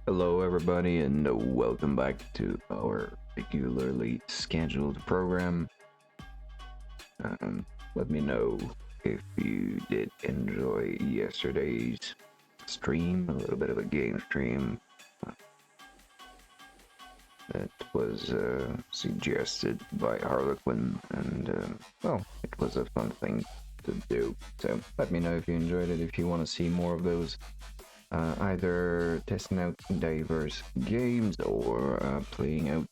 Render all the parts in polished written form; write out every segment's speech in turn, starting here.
Hello, everybody, and welcome back to our regularly scheduled program. Let me know if you did enjoy yesterday's stream, a little bit of a game stream that was suggested by Harlequin, and well, it was a fun thing to do. So let me know if you enjoyed it, if you want to see more of those. Either testing out diverse games or playing out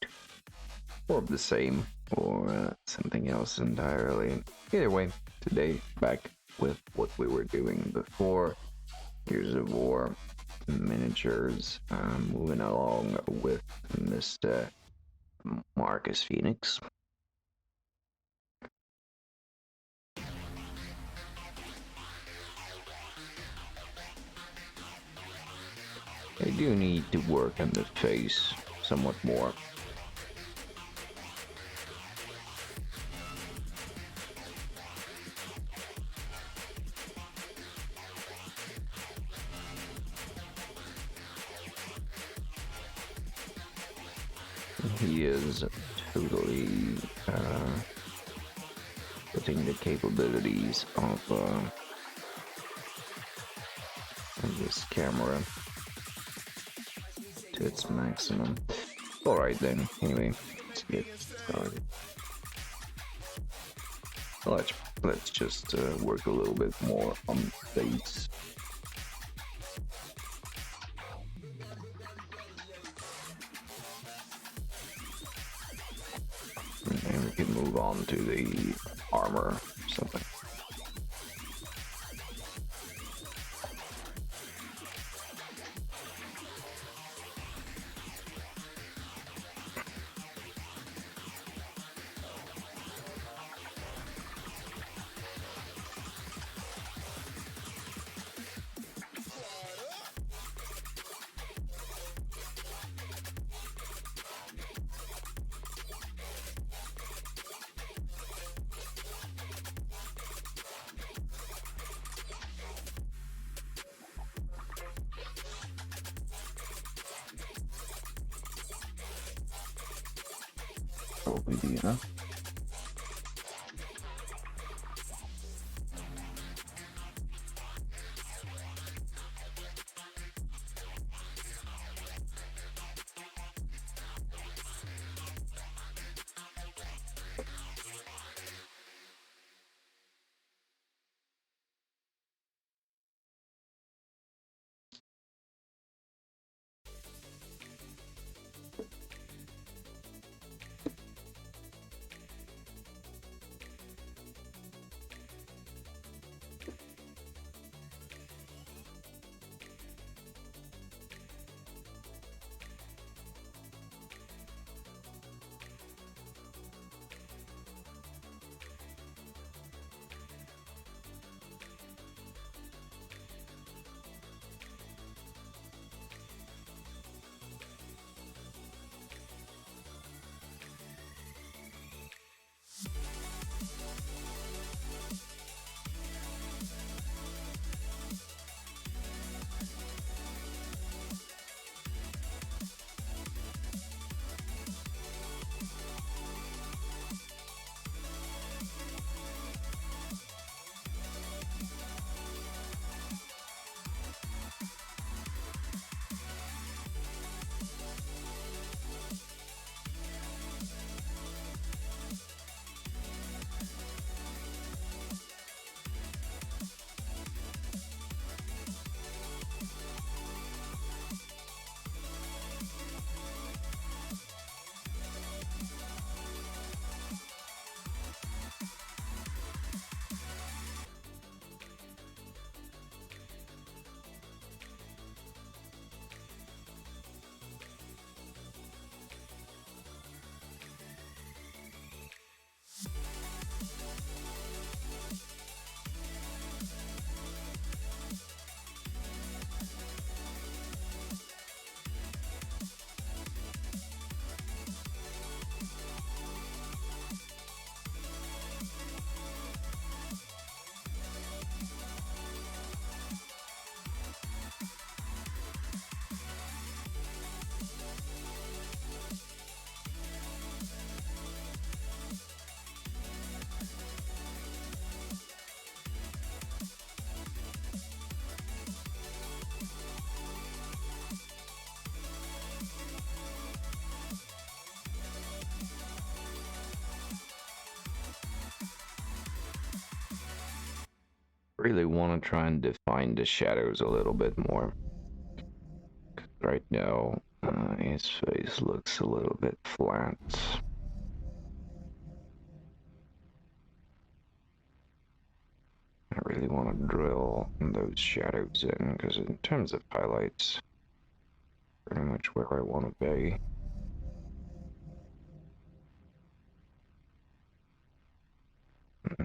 more of the same or something else entirely. Either way, today back with what we were doing before. Gears of War miniatures, moving along with Mr. Marcus Phoenix. I do need to work on the face somewhat more. He is totally putting the capabilities of this camera to its maximum. Alright then, anyway, let's get started. Let's just work a little bit more on face. And we can move on to the armor or something. Probably be enough. really want to try and define the shadows a little bit more. Right now, his face looks a little bit flat. I really want to drill those shadows in, because in terms of highlights, pretty much where I want to be.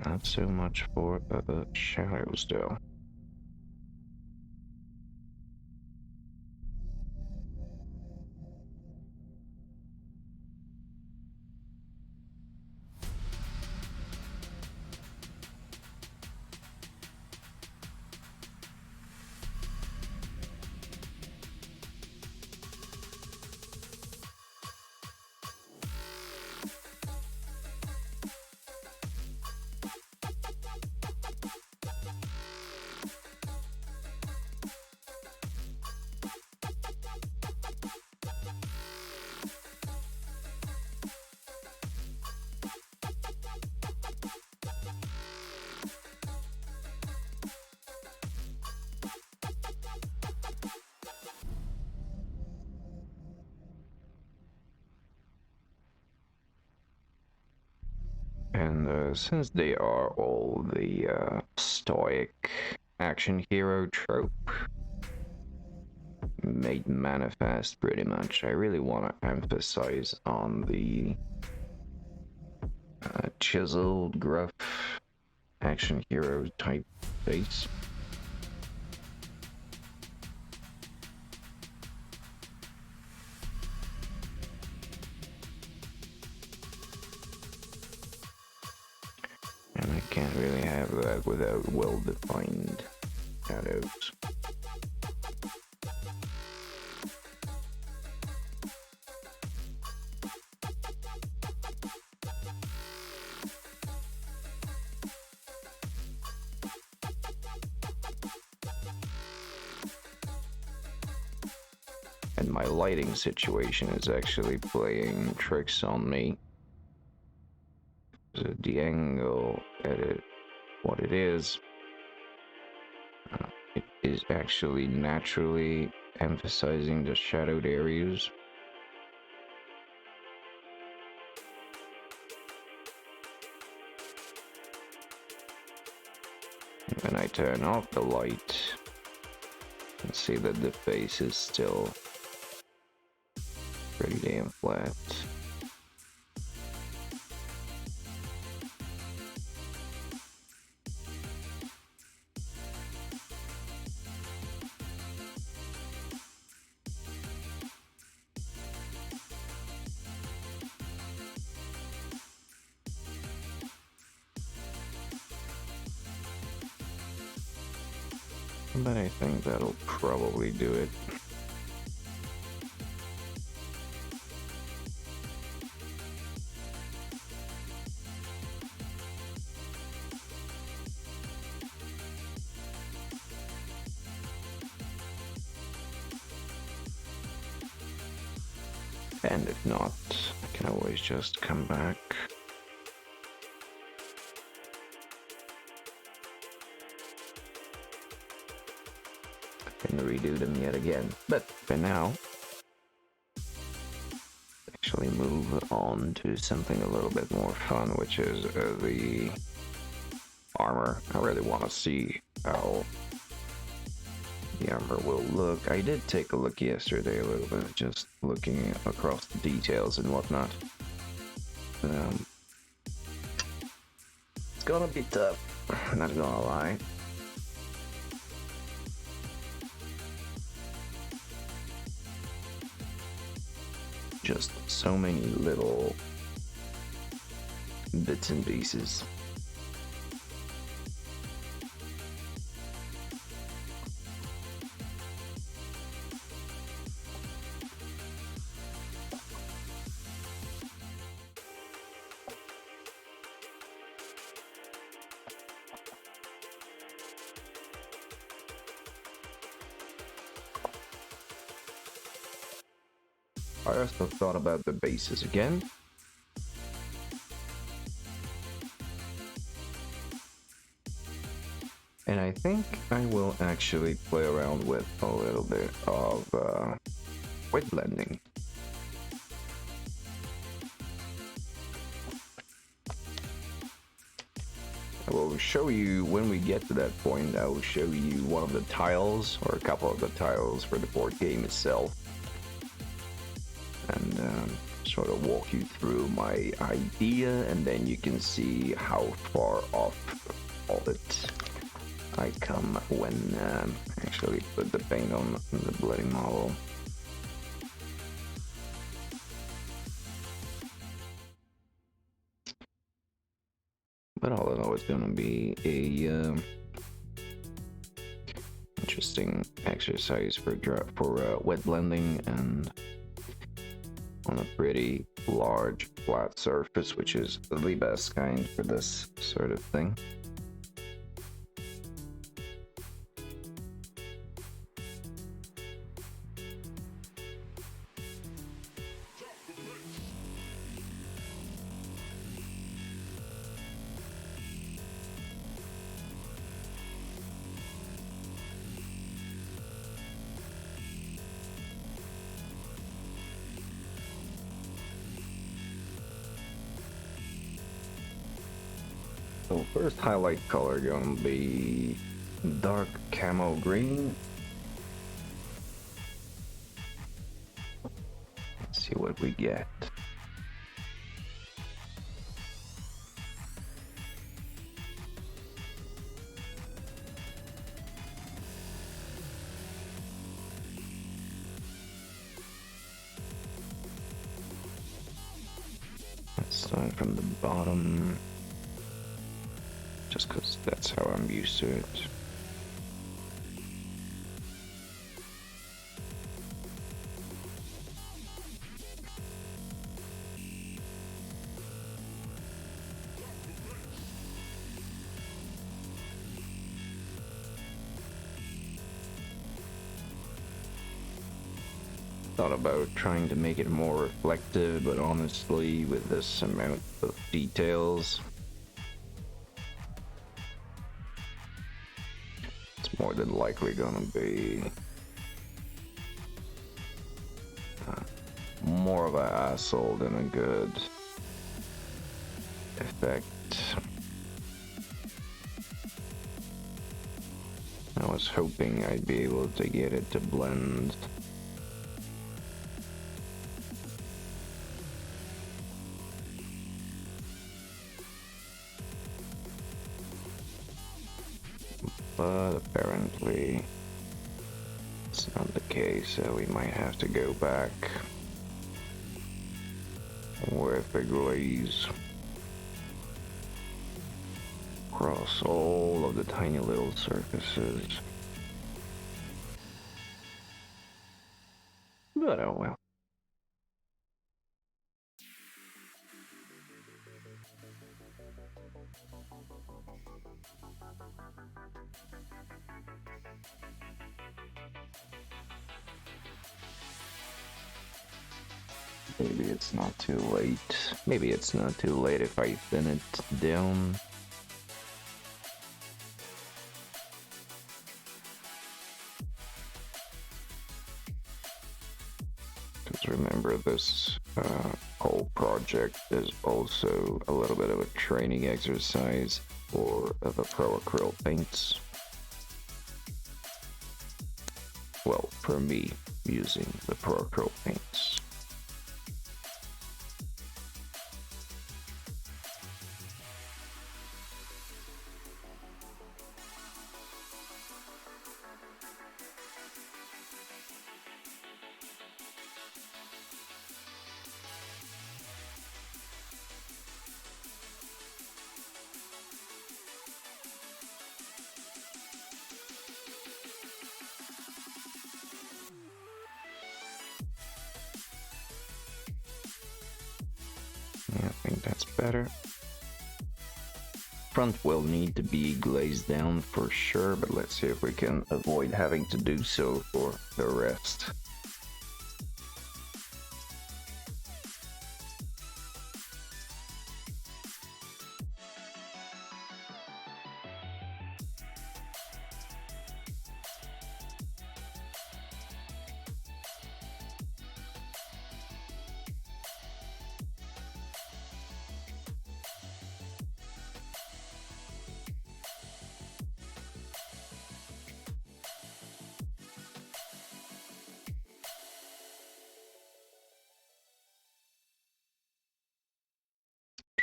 Not so much for the shadows, though. And since they are all the stoic action hero trope made manifest pretty much, I really want to emphasize on the chiseled, gruff action hero type face. And I can't really have that without well-defined shadows. And my lighting situation is actually playing tricks on me. So the angle edit, what it is actually naturally emphasizing the shadowed areas. When I turn off the light, you can see that the face is still pretty damn flat. But I think that'll probably do it. And if not, I can always just come back. And redo them yet again. But for now, actually move on to something a little bit more fun, which is the armor. I really want to see how the armor will look. I did take a look yesterday a little bit, just looking across the details and whatnot. It's gonna be tough, not gonna lie. Just so many little bits and pieces. I also thought about the bases again. And I think I will actually play around with a little bit of wet blending. I will show you when we get to that point. I will show you one of the tiles or a couple of the tiles for the board game itself, and sort of walk you through my idea, and then you can see how far off of it I come when actually put the paint on the bloody model. But all in all, it's gonna be a interesting exercise for wet blending, and on a pretty large flat surface, which is the best kind for this sort of thing. So first highlight color gonna be dark camo green. Let's see what we get. Let's start from the bottom, just because that's how I'm used to it. Thought about trying to make it more reflective, but honestly, with this amount of details, it's more than likely gonna be more of an asshole than a good effect. I was hoping I'd be able to get it to blend. But apparently it's not the case, so we might have to go back with the glaze across all of the tiny little surfaces. But oh well. Maybe it's not too late. Maybe it's not too late if I thin it down. Because remember, this whole project is also a little bit of a training exercise for the Pro Acrylic paints. Well, for me, using the Pro Acrylic paints. Yeah, I think that's better. Front will need to be glazed down for sure, but let's see if we can avoid having to do so for the rest.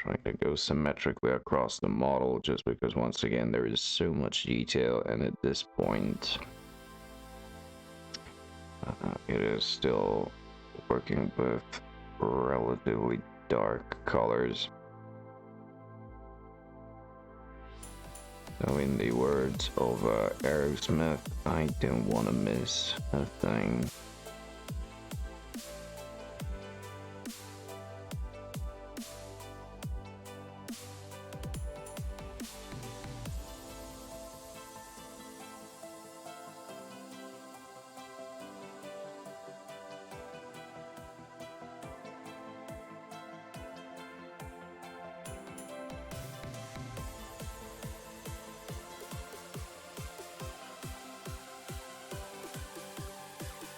trying to go symmetrically across the model just because once again there is so much detail, and at this point it is still working with relatively dark colors. So in the words of Aerosmith, I don't want to miss a thing.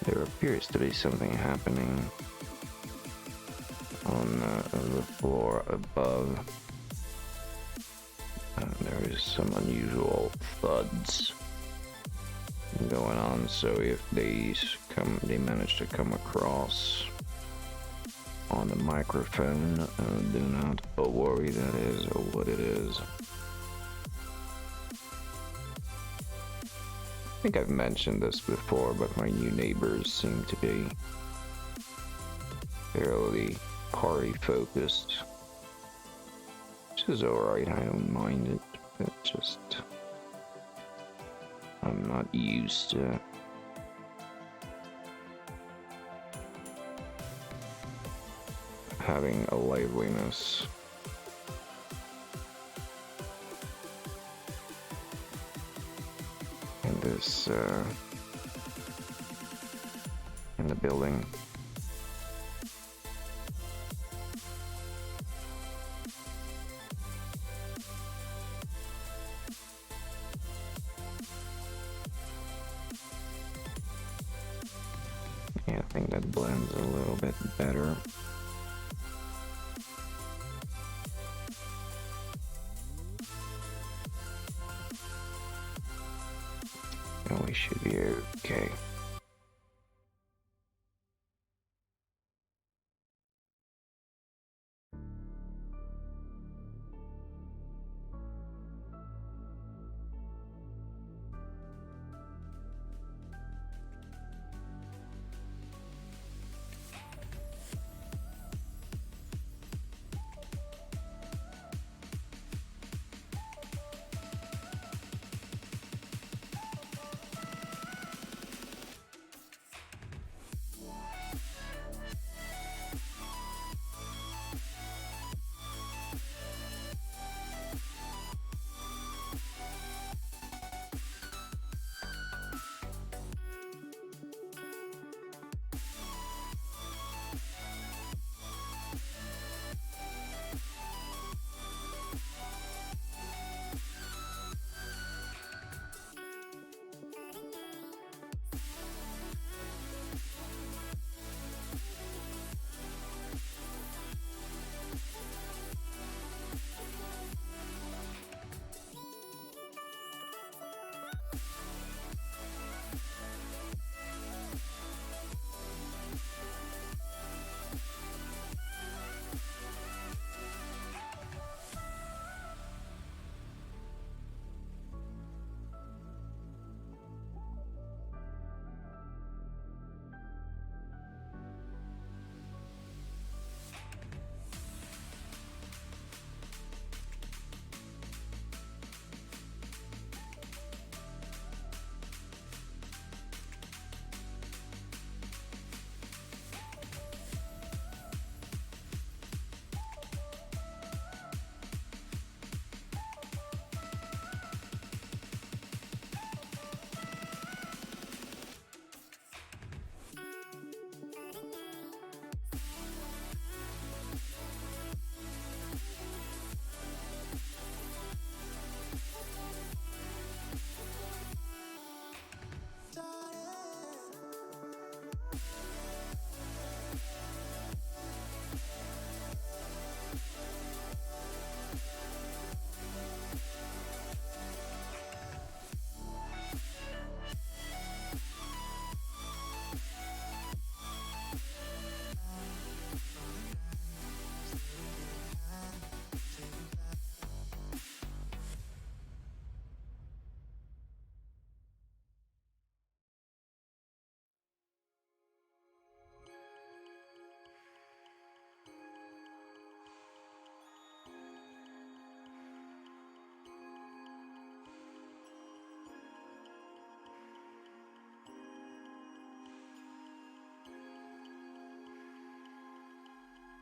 There appears to be something happening on the floor above. There is some unusual thuds going on, so if they manage to come across on the microphone, do not worry, that is what it is. I think I've mentioned this before, but my new neighbors seem to be fairly party focused, which is alright, I don't mind it, but just I'm not used to having a liveliness. This in the building. Yeah, I think that blends a little bit better. And we should be okay.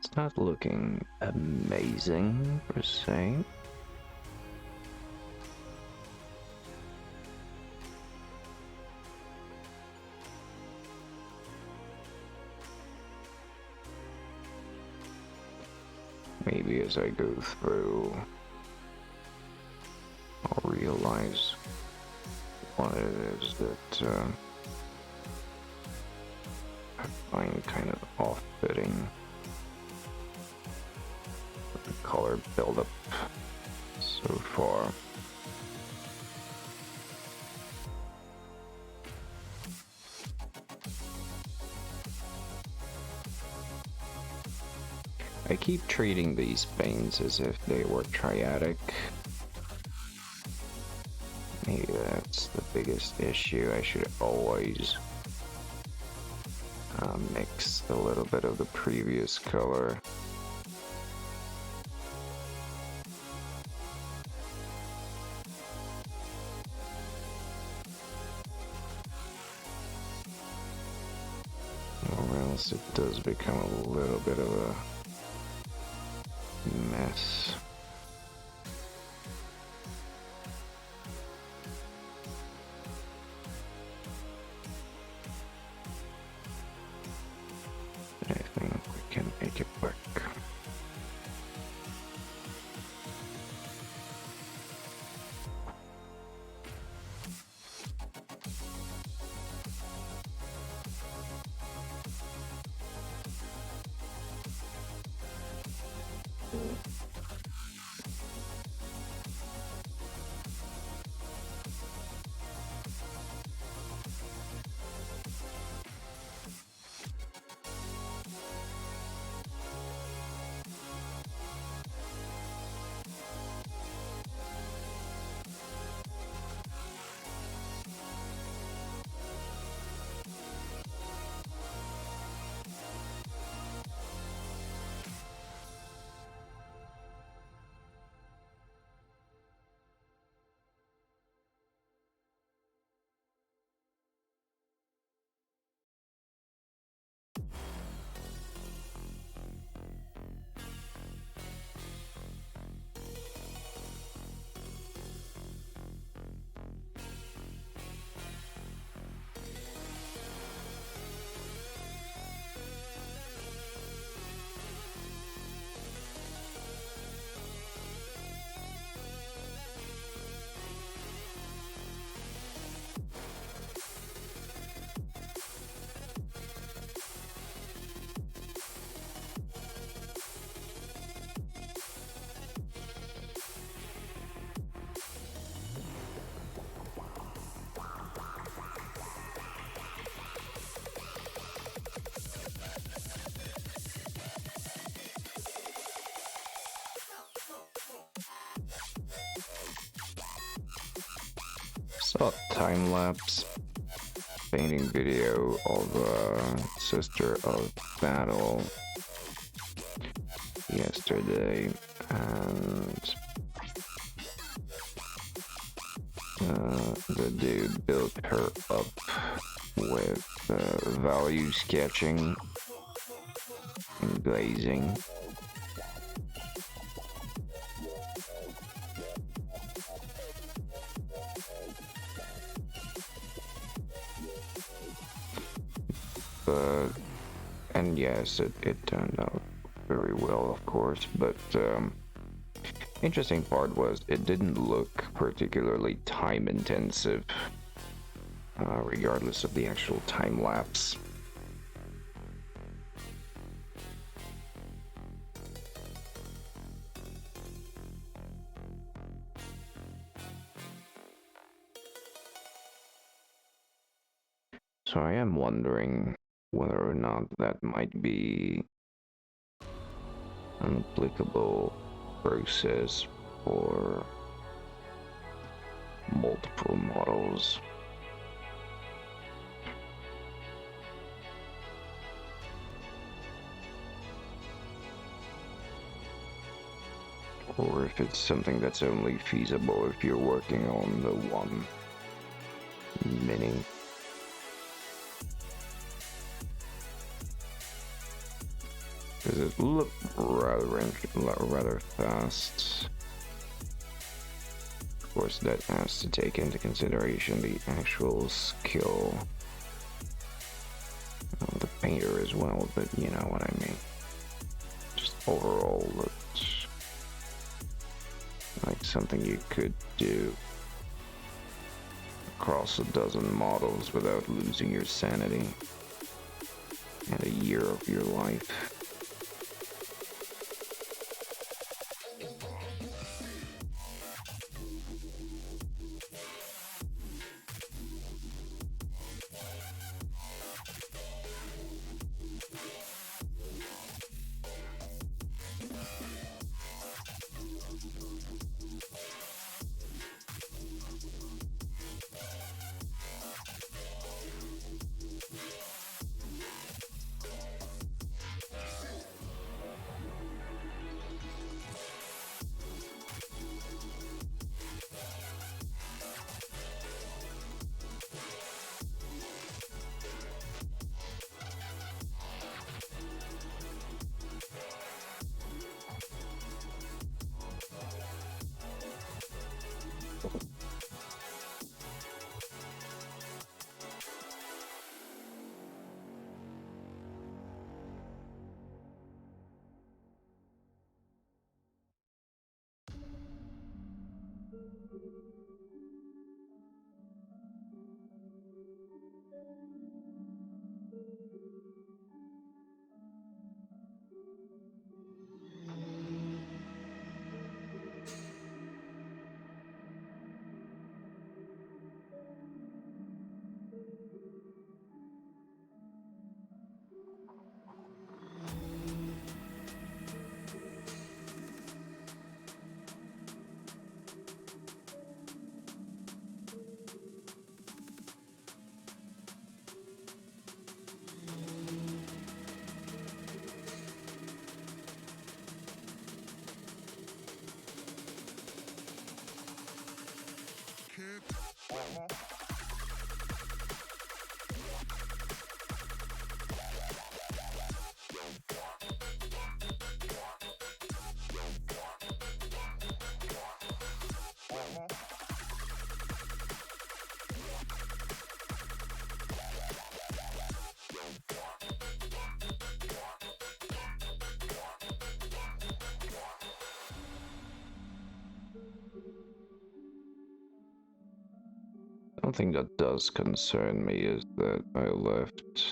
It's not looking amazing per se. Maybe as I go through, I'll realize what it is that I find kind of off-putting. The color buildup so far. I keep treating these paints as if they were triadic. Maybe that's the biggest issue. I should always mix a little bit of the previous color. Or else it does become a little bit of a mess. I think we can make it work. Saw a time-lapse painting video of Sister of Battle yesterday, and the dude built her up with value sketching and glazing. And yes, it turned out very well, of course, but interesting part was it didn't look particularly time intensive, regardless of the actual time lapse. So I am wondering whether or not that might be an applicable process for multiple models. Or if it's something that's only feasible if you're working on the one mini. Because it looked rather fast. Of course, that has to take into consideration the actual skill of the painter as well, but you know what I mean. Just overall looked like something you could do across a dozen models without losing your sanity and a year of your life. One thing that does concern me is that I left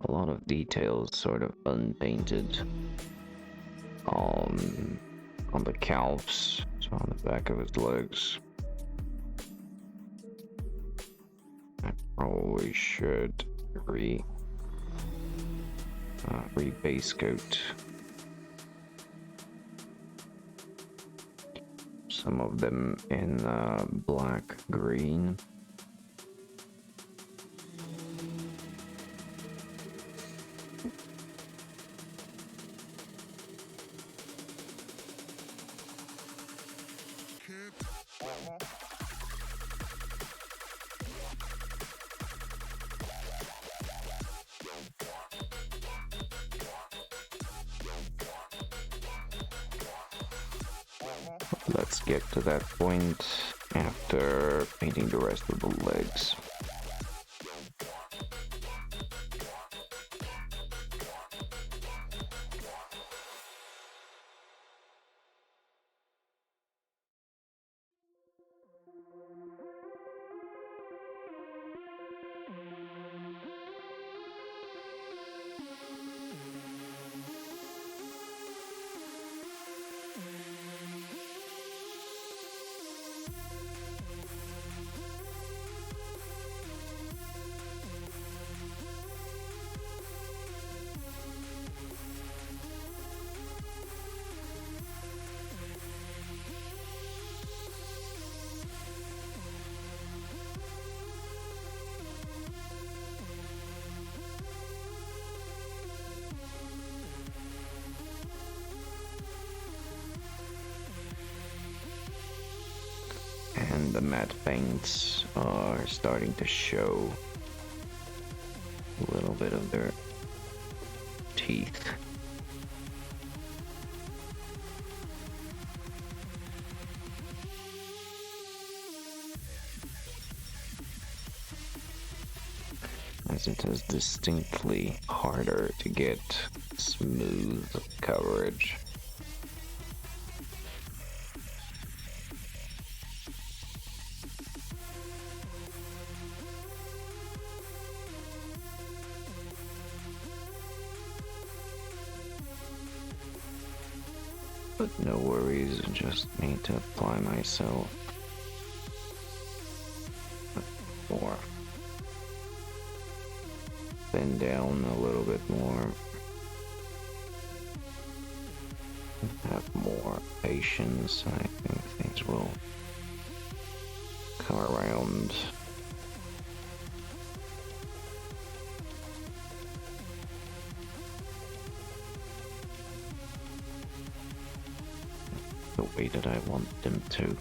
a lot of details sort of unpainted on the calves, so on the back of his legs. I probably should base coat some of them in black green. Let's get to that point after painting the rest of the legs. And the matte paints are starting to show a little bit of their teeth. As it is distinctly harder to get smooth coverage. But no worries, just need to apply myself more. Bend down a little bit more. Have more patience. I think things will come around. The way that I want them to.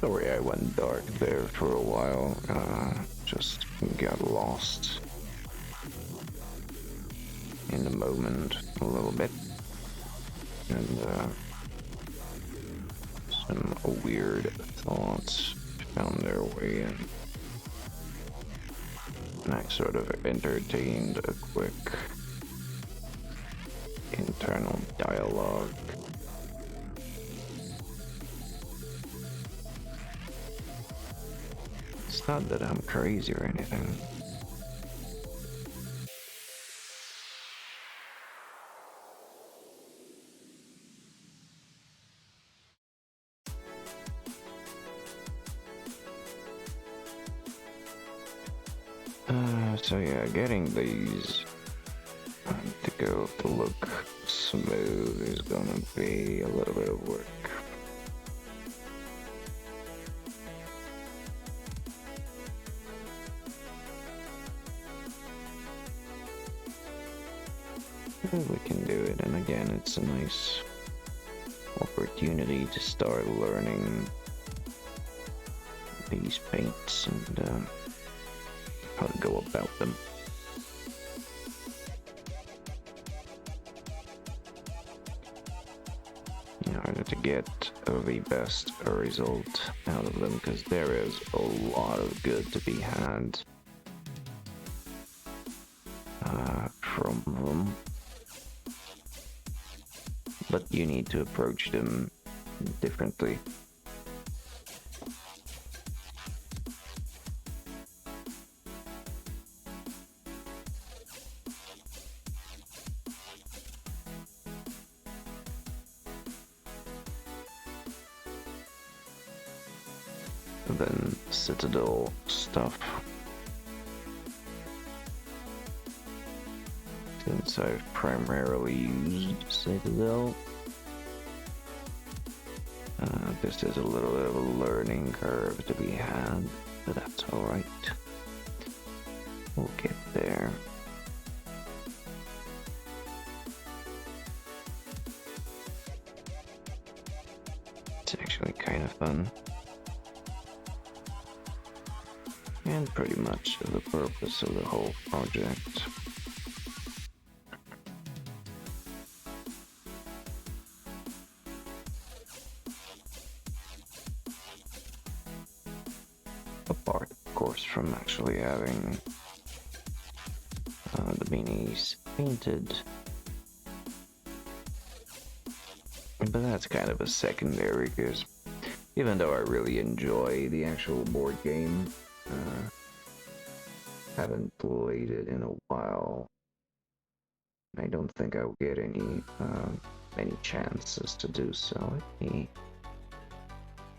Sorry I went dark there for a while. Just got lost in the moment a little bit. And some weird thoughts found their way in. And I sort of entertained a quick internal dialogue. It's not that I'm crazy or anything. So yeah, getting these to look smooth is gonna be a little bit of work. We can do it, and again, it's a nice opportunity to start learning these paints and how to go about them. In order to get the best result out of them, because there is a lot of good to be had from them. But you need to approach them differently. Than Citadel stuff. Since I've primarily used Citadel, this is a little bit of a learning curve to be had, but that's alright. We'll get there. It's actually kind of fun. And pretty much the purpose of the whole project. Apart, of course, from actually having the minis painted. But that's kind of a secondary, because even though I really enjoy the actual board game, haven't played it in a while. I don't think I'll get any chances to do so. Let me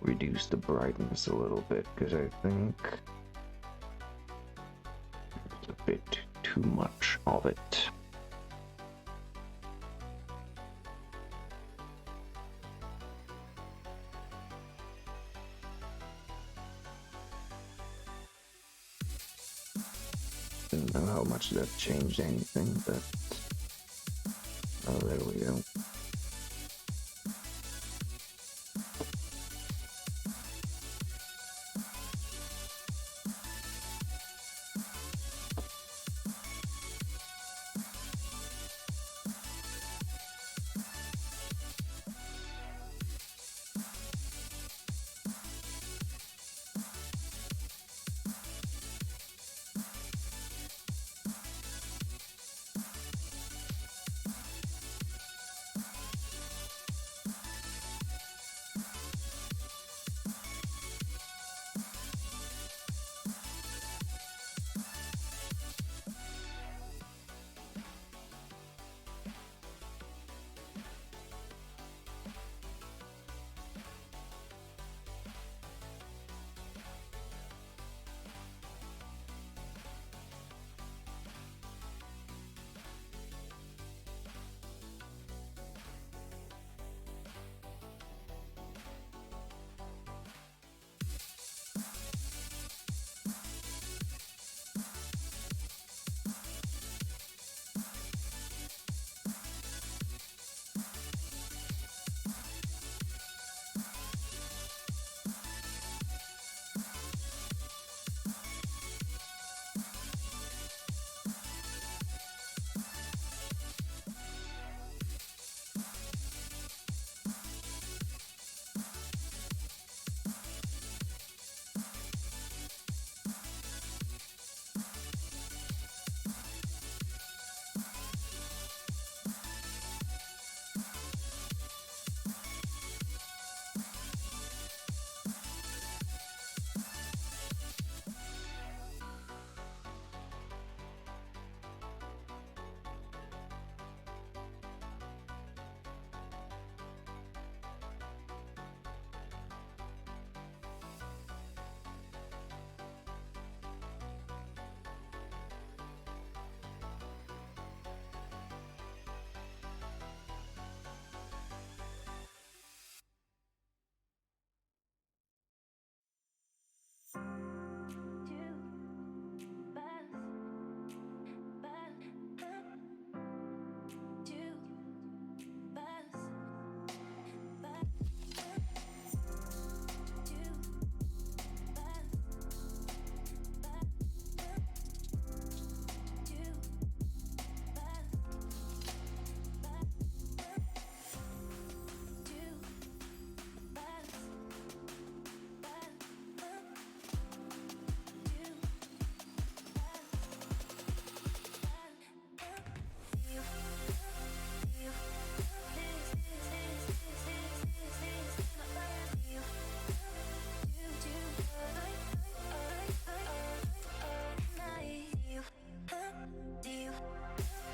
reduce the brightness a little bit, because I think it's a bit too much of it. Don't know how much that changed anything, but oh, there we go.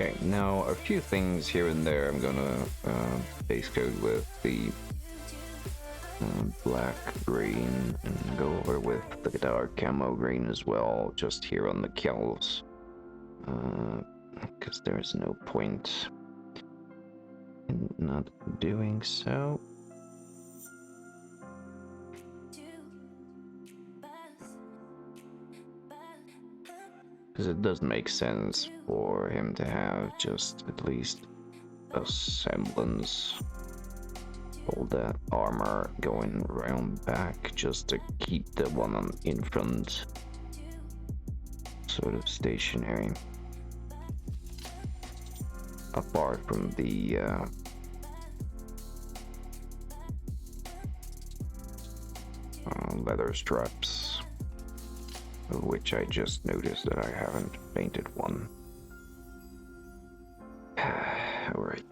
Okay, now a few things here and there I'm gonna base code with the black green and go over with the dark camo green as well, just here on the kills. Because there's no point in not doing so. Because it does make sense for him to have just at least a semblance of all that armor going around back, just to keep the one in front sort of stationary. Apart from the leather straps, of which I just noticed that I haven't painted one. Alright.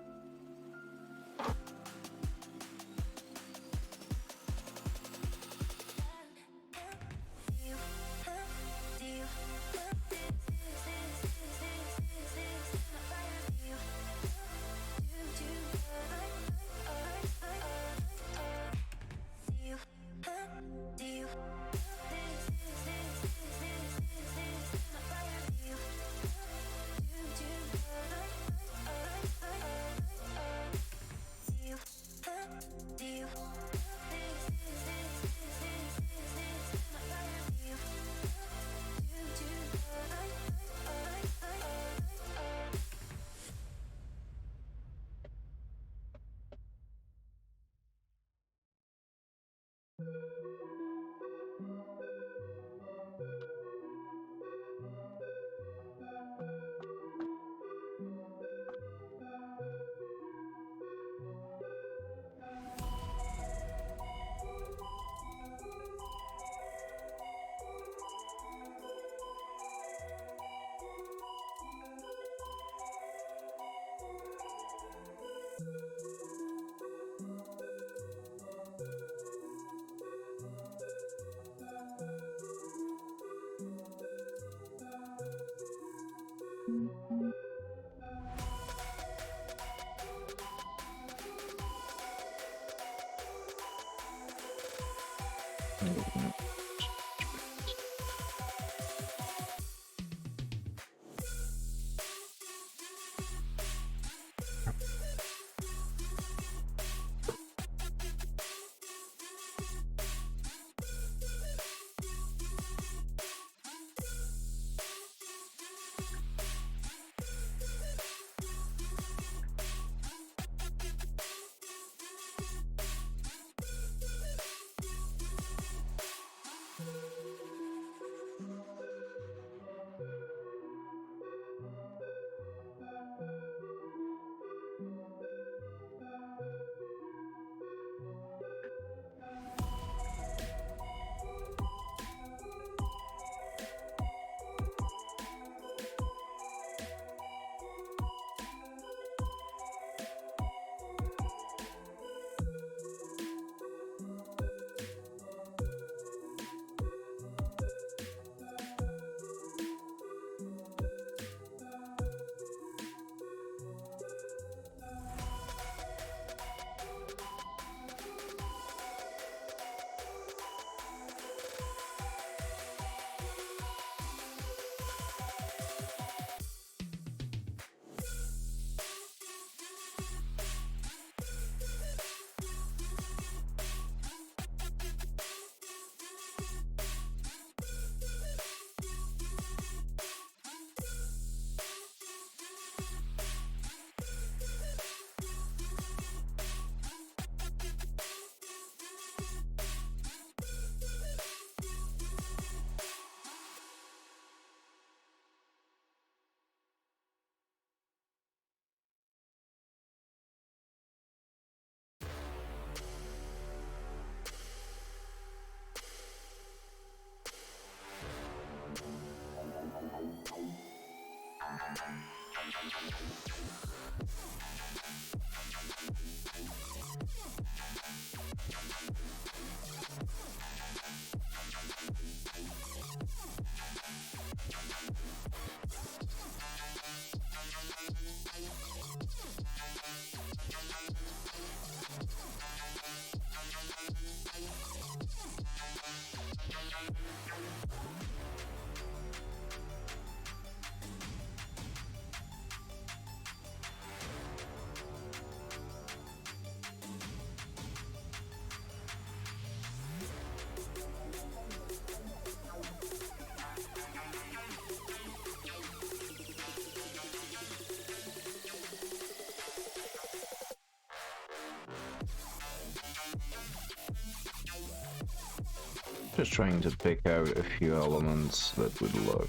Just trying to pick out a few elements that would look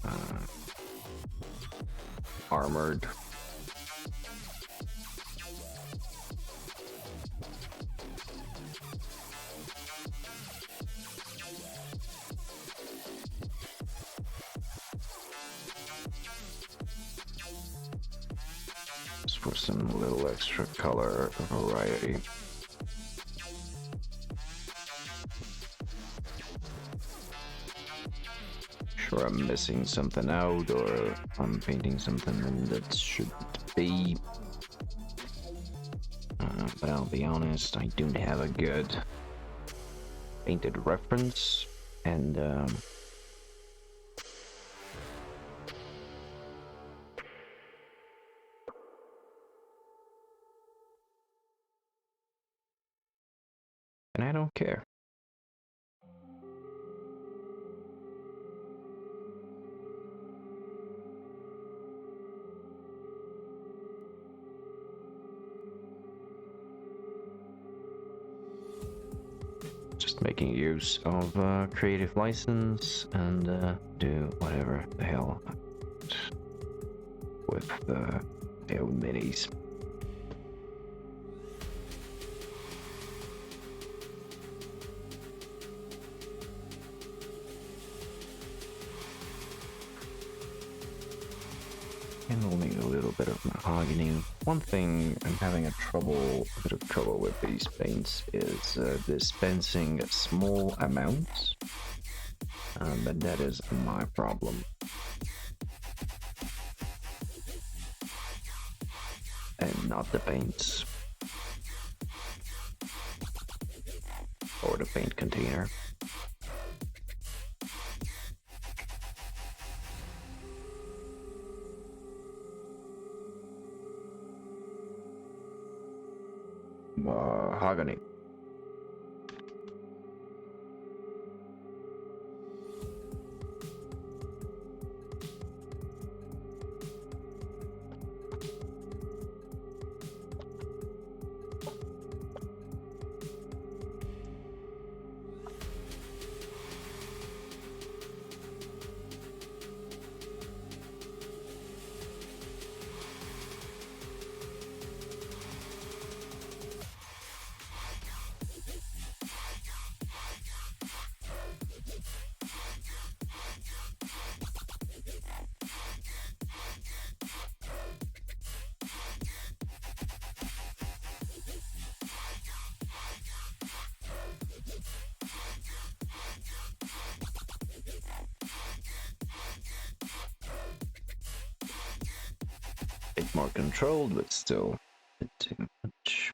uh, armored. Just for some little extra color variety. Sure, I'm missing something out, or I'm painting something that shouldn't be. But I'll be honest, I don't have a good painted reference, and I don't care. Just making use of creative license and do whatever the hell with the minis. And we'll need a little bit of mahogany. One thing I'm having a bit of trouble with these paints is dispensing small amounts, but that is my problem. And not the paints. Or the paint container. Mahogany. Bit more controlled, but still a bit too much.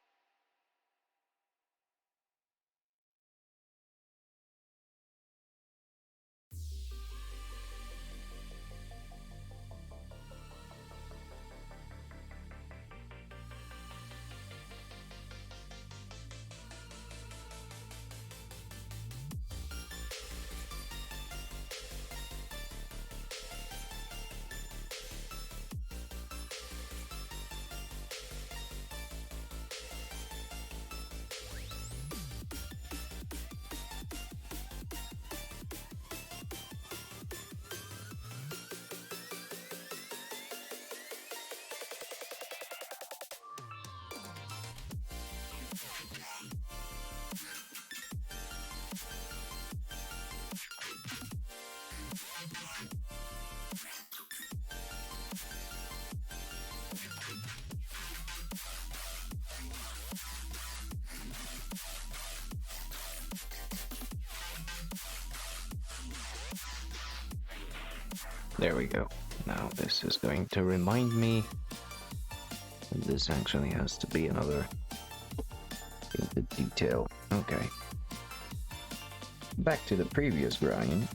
There we go. Now this is going to remind me that this actually has to be another painted detail. Okay. Back to the previous grind.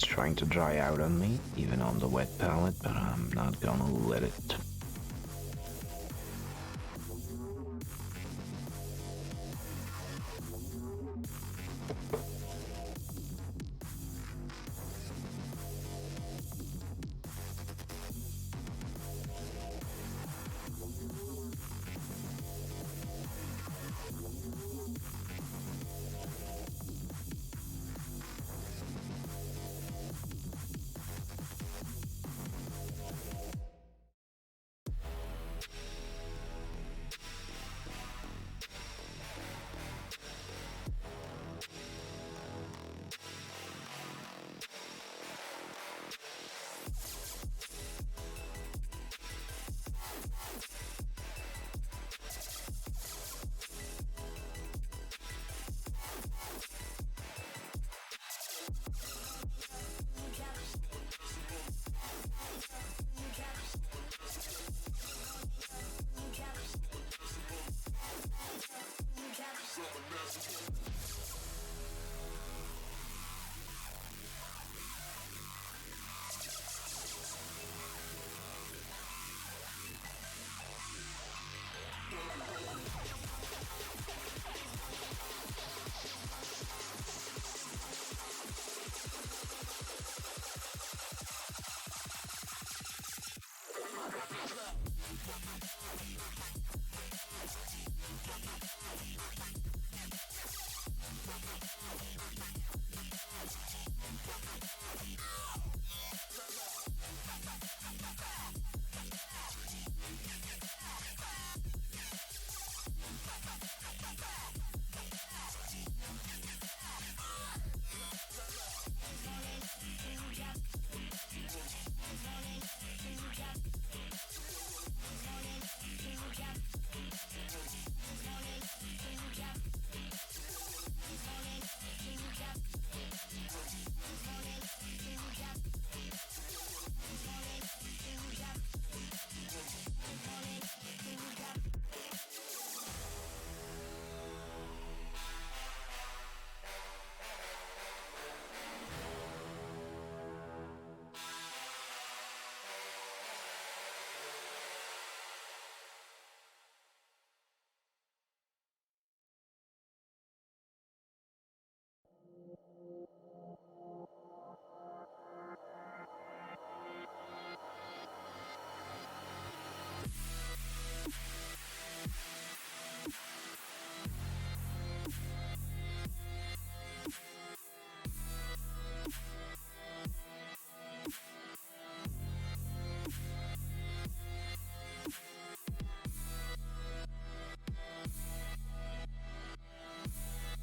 It's trying to dry out on me, even on the wet palette, but I'm not gonna let it.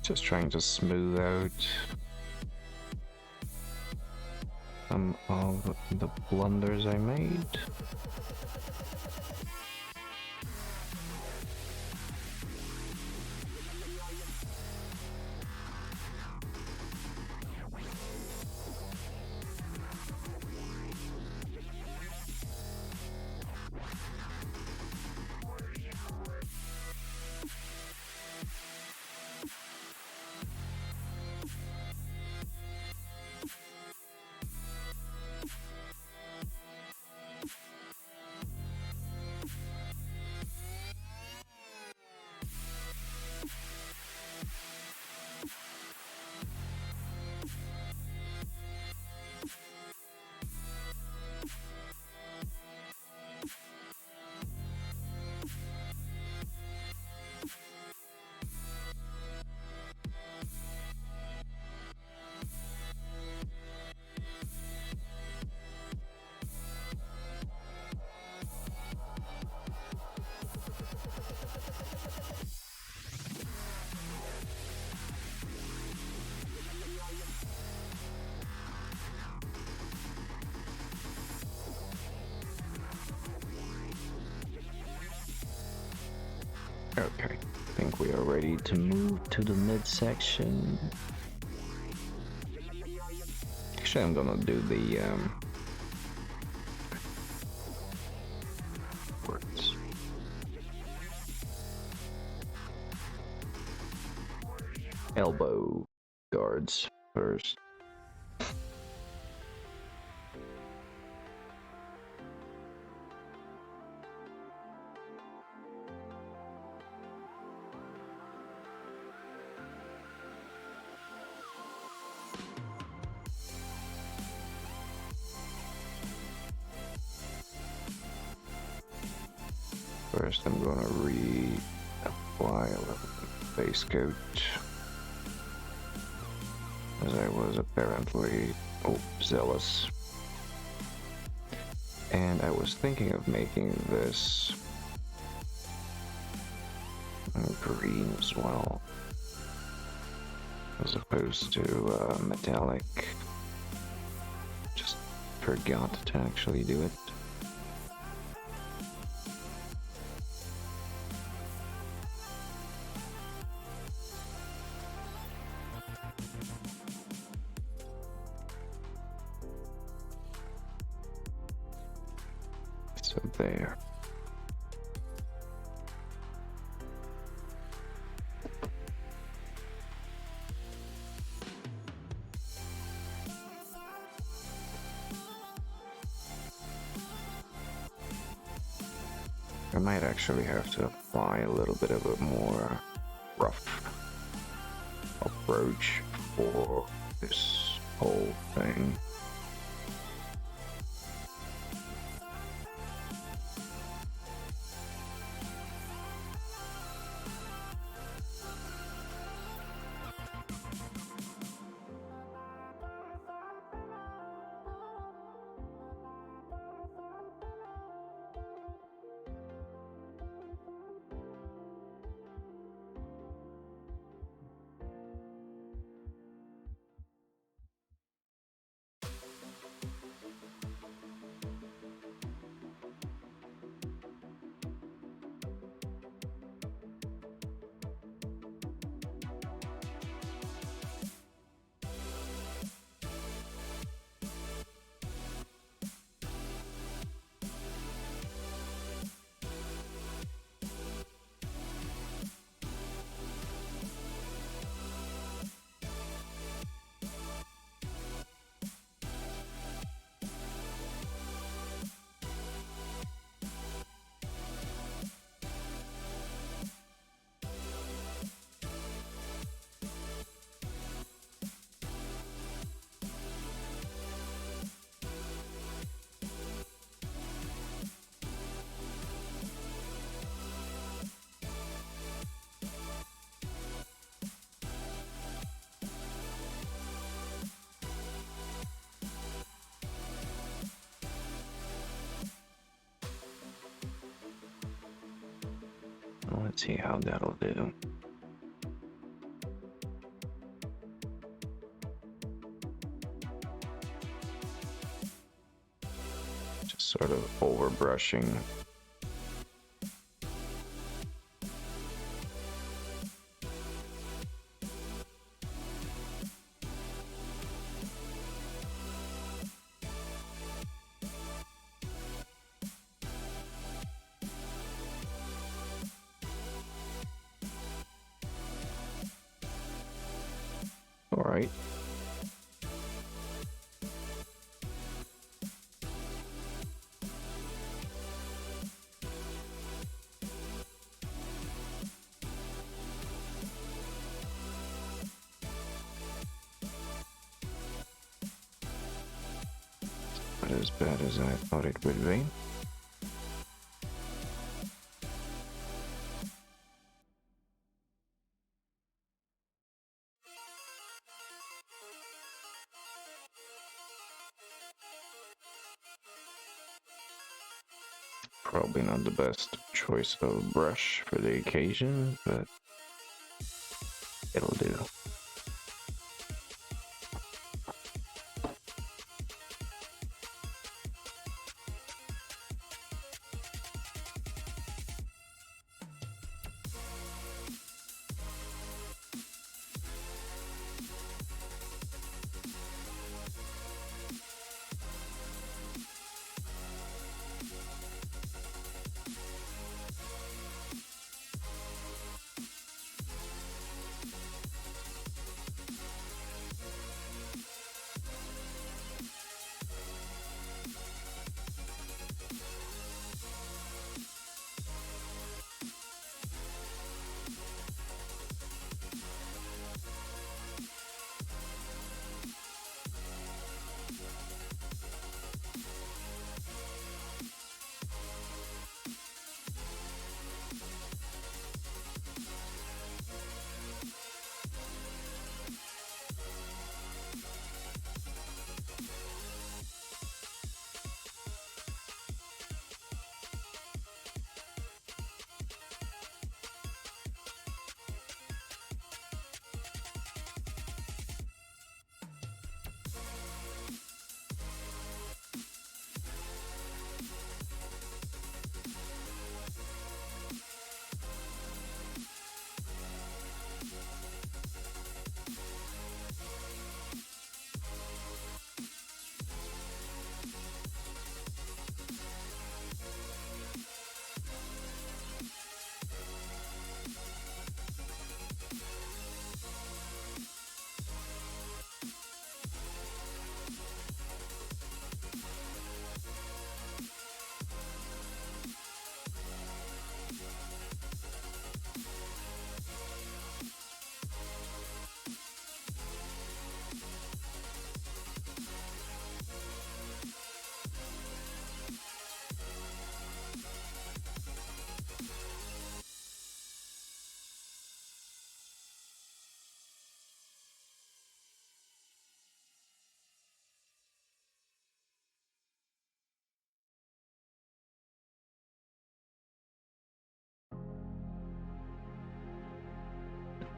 Just trying to smooth out some of the blunders I made. Okay, I think we are ready to move to the midsection. Actually, I'm gonna do the words. Elbow guards first. first I'm gonna reapply a little base coat, as I was apparently zealous. And I was thinking of making this green as well, as opposed to metallic. Just forgot to actually do it. So there. I might actually have to apply a little bit of a more rough approach for this whole thing. Let's see how that'll do. Just sort of over brushing. All right. Not as bad as I thought it would be. Probably not the best choice of brush for the occasion, but it'll do.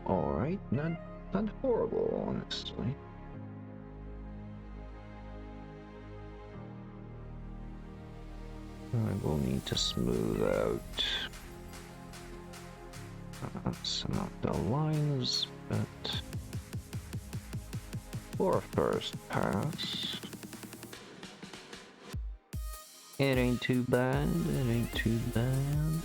Alright, not horrible, honestly. I will need to smooth out some of the lines, but for a first pass, it ain't too bad, it ain't too bad.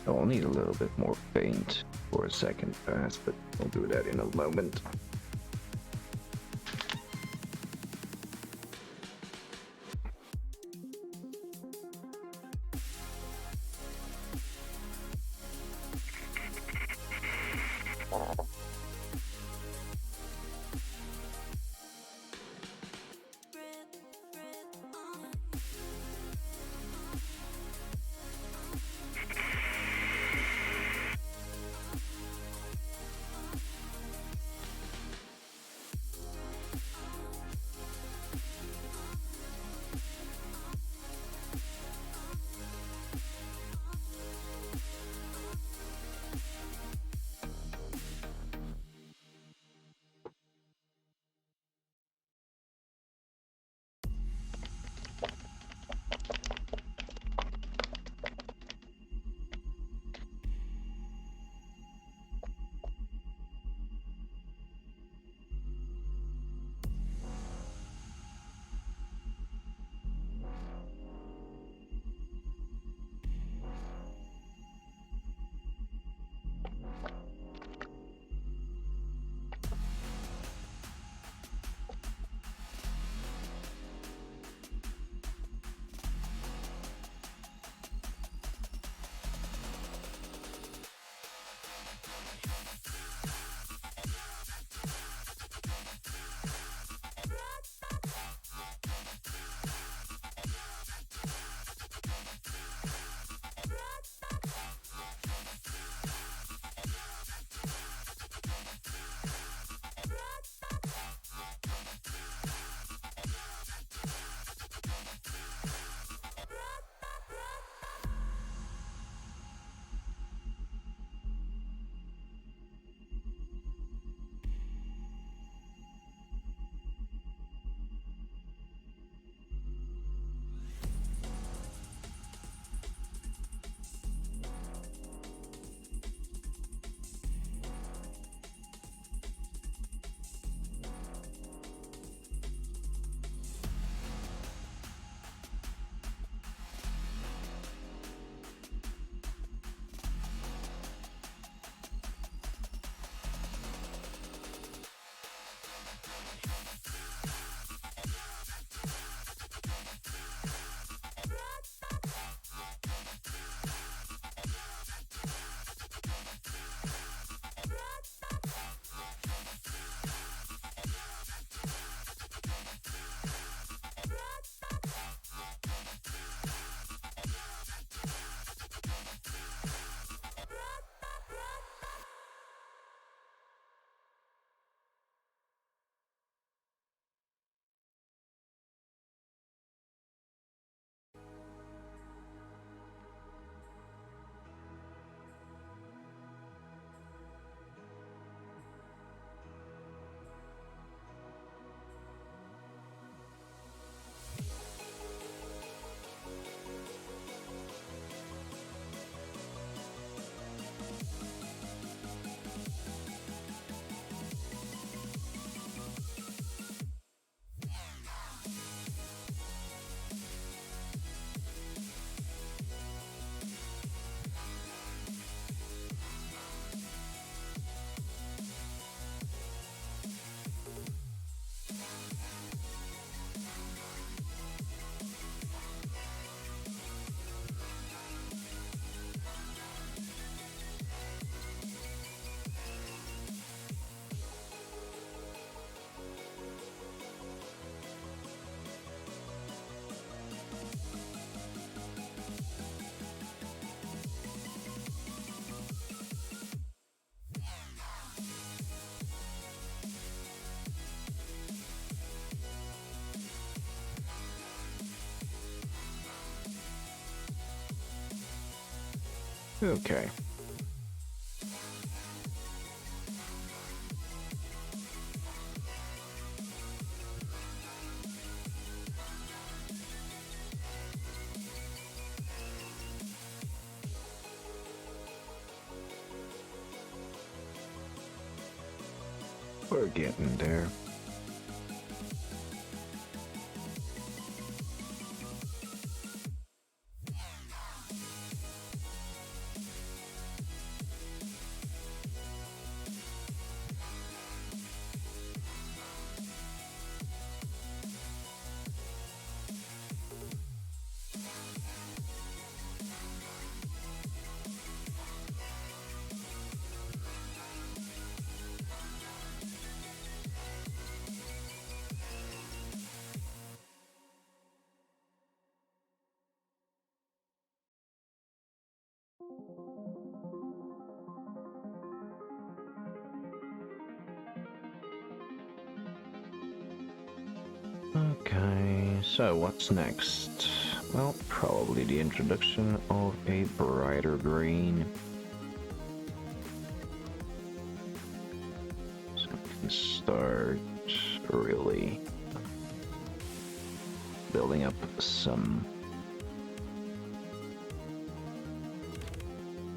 I'll need a little bit more paint for a second pass, but I'll do that in a moment. Okay. We're getting there. Okay, so what's next? Well, probably the introduction of a brighter green. So we can start really building up some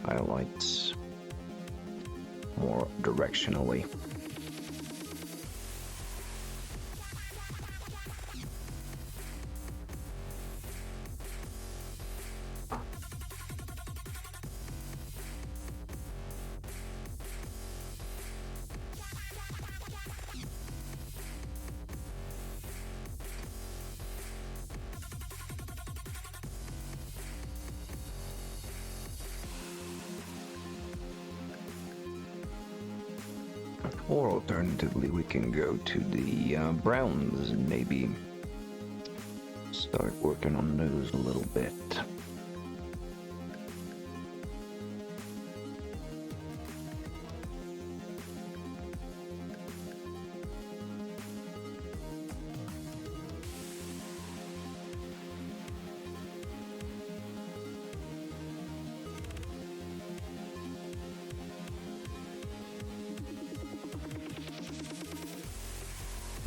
highlights more directionally. Or alternatively, we can go to the browns and maybe start working on those a little bit.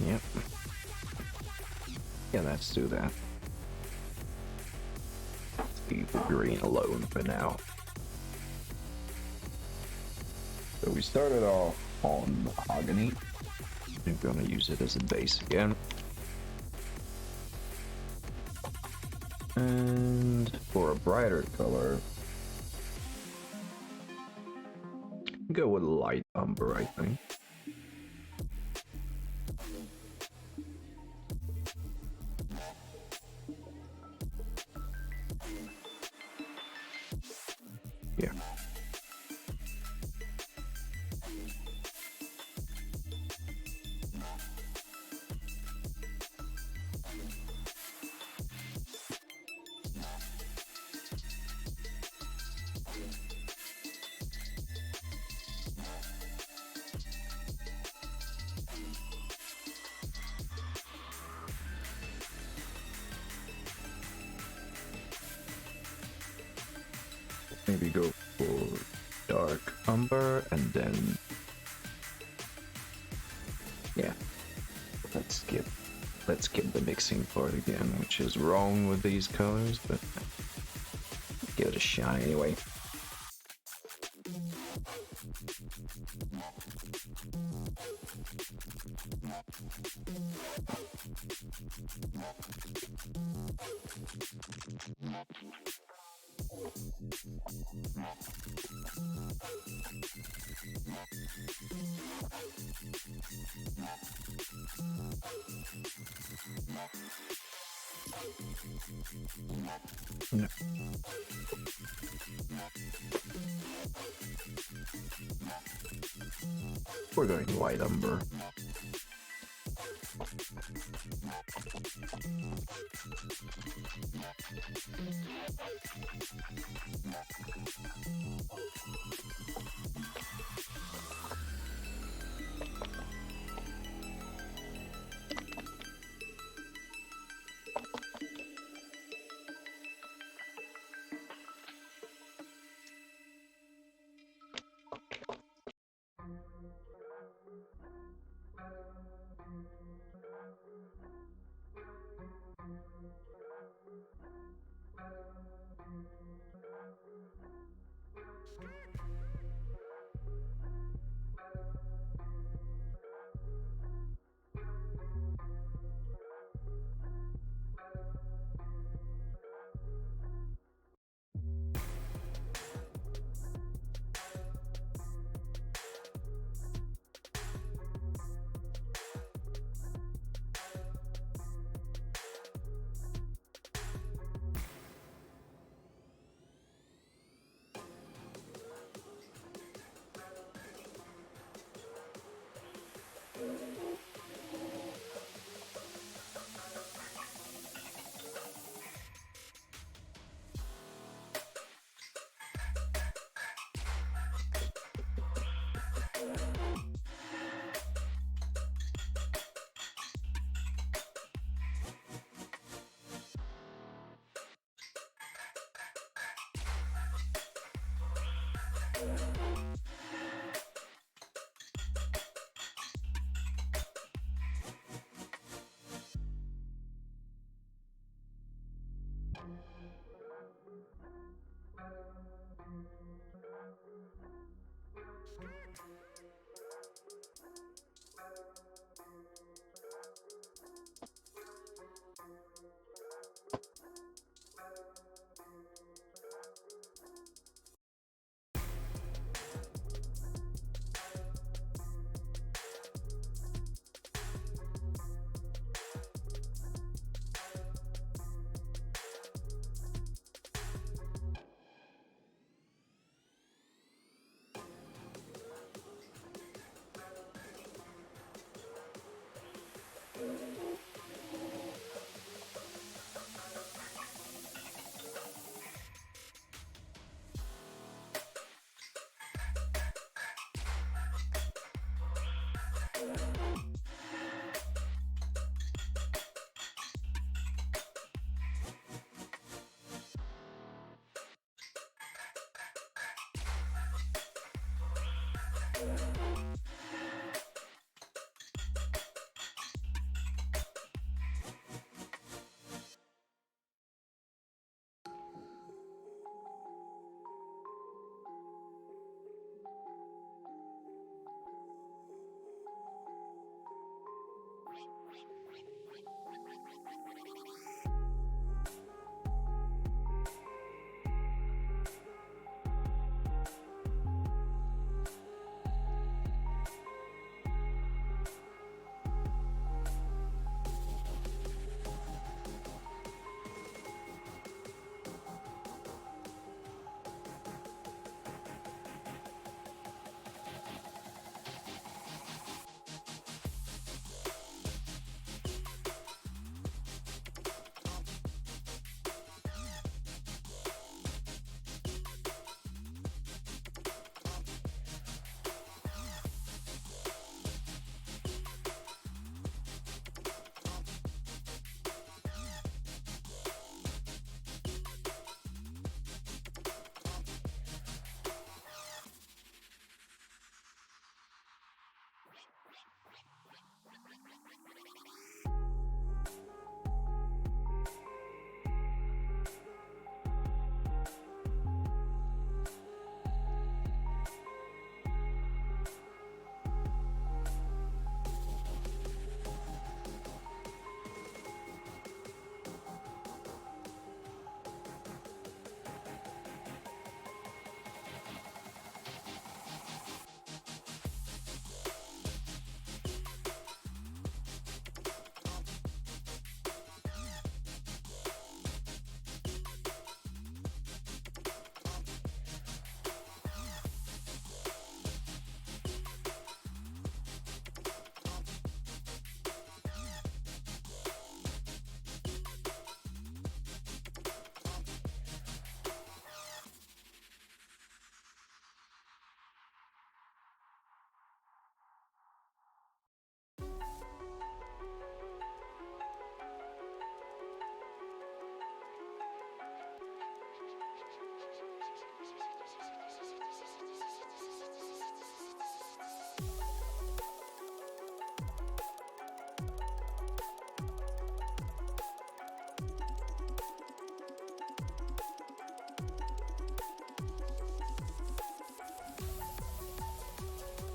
Yep. Yeah, let's do that. Leave the green alone for now. So we started off on mahogany. I'm gonna use it as a base again. And for a brighter color, go with light umber, I think. Yeah. Maybe go for dark umber and then, yeah, let's skip the mixing part again, which is wrong with these colors, but give it a shot anyway. No. We're going light umber.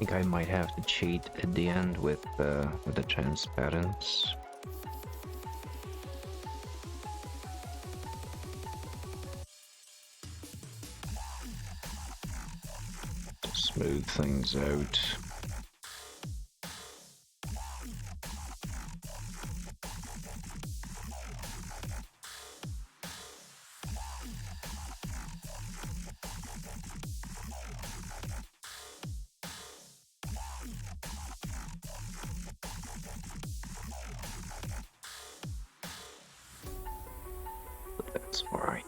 think I might have to cheat at the end with the transparents. To smooth things out. That's alright.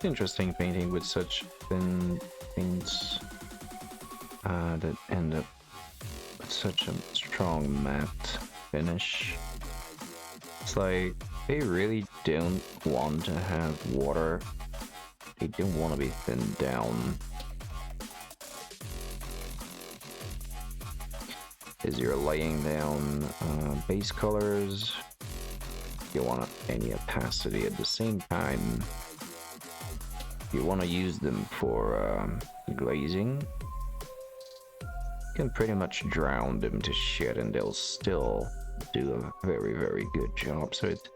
Interesting painting with such thin paints that end up with such a strong matte finish. It's like they really don't want to have water. They don't want to be thinned down. As you're laying down base colors, you want any opacity at the same time. You want to use them for glazing. You can pretty much drown them to shit and they'll still do a very, very good job. So it's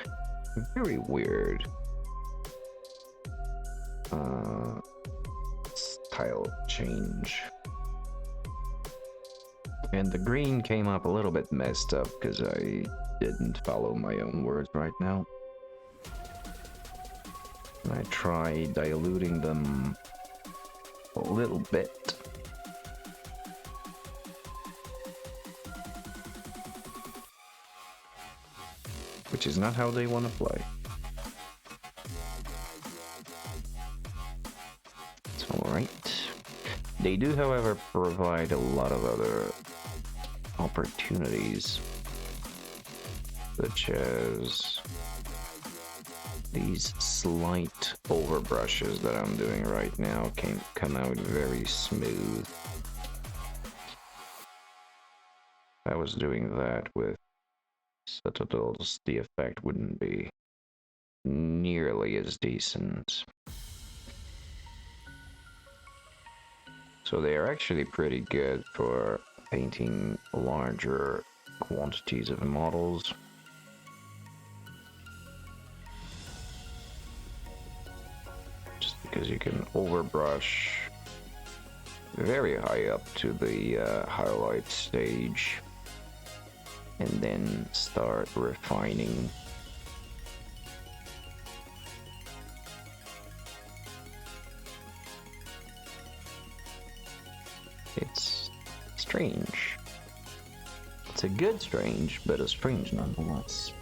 very weird style change. And the green came up a little bit messed up because I didn't follow my own words right now. And I tried diluting them a little bit. Which is not how they want to play. It's alright. They do, however, provide a lot of other opportunities, such as these slight overbrushes that I'm doing right now can come out very smooth. If I was doing that with Citadels, the effect wouldn't be nearly as decent. So they are actually pretty good for painting larger quantities of models. Just because you can overbrush very high up to the highlight stage and then start refining. It's strange. It's a good strange, but a strange nonetheless.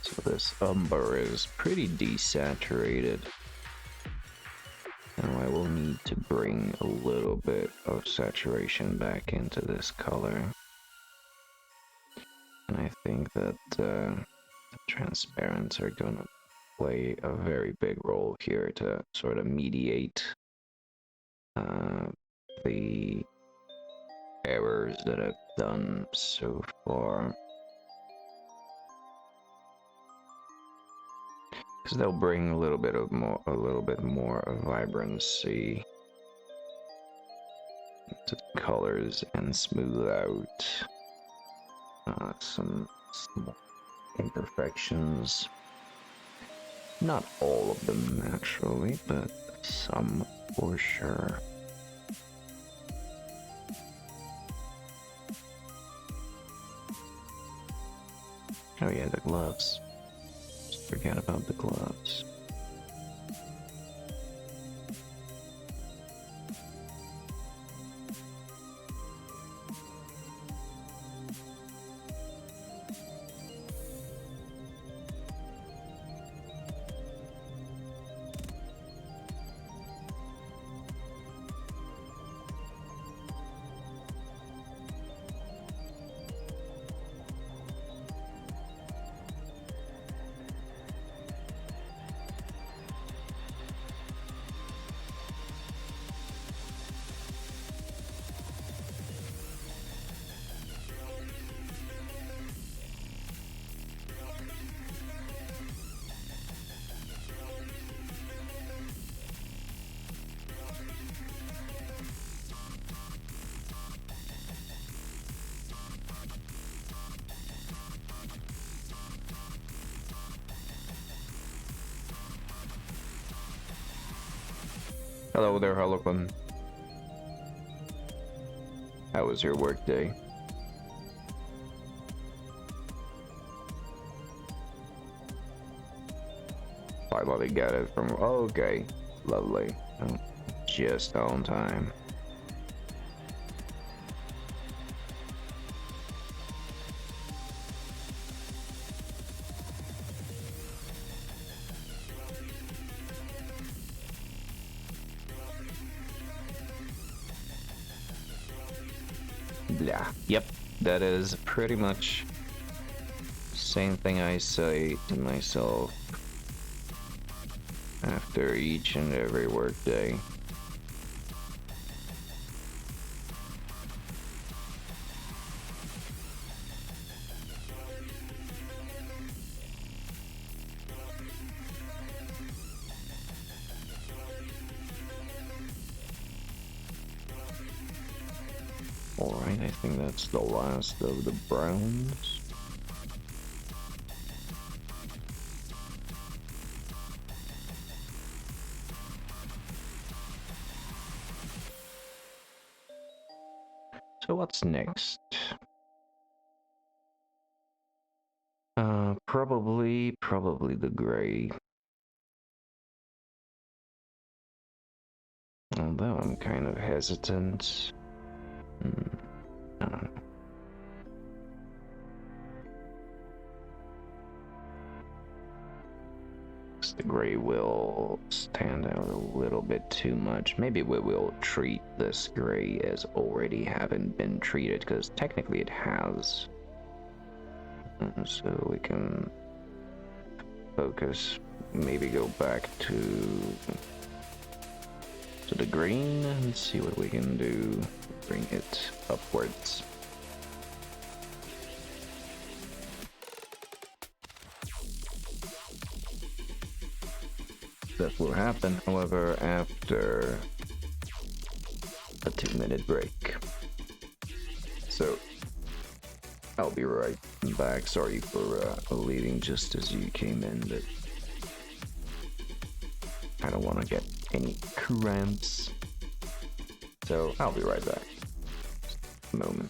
So this umber is pretty desaturated. Now I will need to bring a little bit of saturation back into this color. And I think that transparents are gonna play a very big role here to sort of mediate the errors that I've done so far. Because they'll bring a little bit more vibrancy to colors and smooth out some small imperfections. Not all of them naturally, but some for sure. Oh yeah, the gloves. Just forget about the gloves. Hello there, Harlequin. How was your work day? Finally got it from... Oh, okay, lovely. Oh, just on time. Yeah, yep, that is pretty much the same thing I say to myself after each and every workday. Alright, I think that's the last of the browns. So what's next? Probably the gray. Although I'm kind of hesitant. I don't know. The gray will stand out a little bit too much. Maybe we will treat this gray as already having been treated, because technically it has. So we can focus, maybe go back to the green and see what we can do. Bring it upwards. That will happen, however, after a 2-minute break. So, I'll be right back. Sorry for leaving just as you came in, but I don't want to get any cramps. So I'll be right back. Just a moment.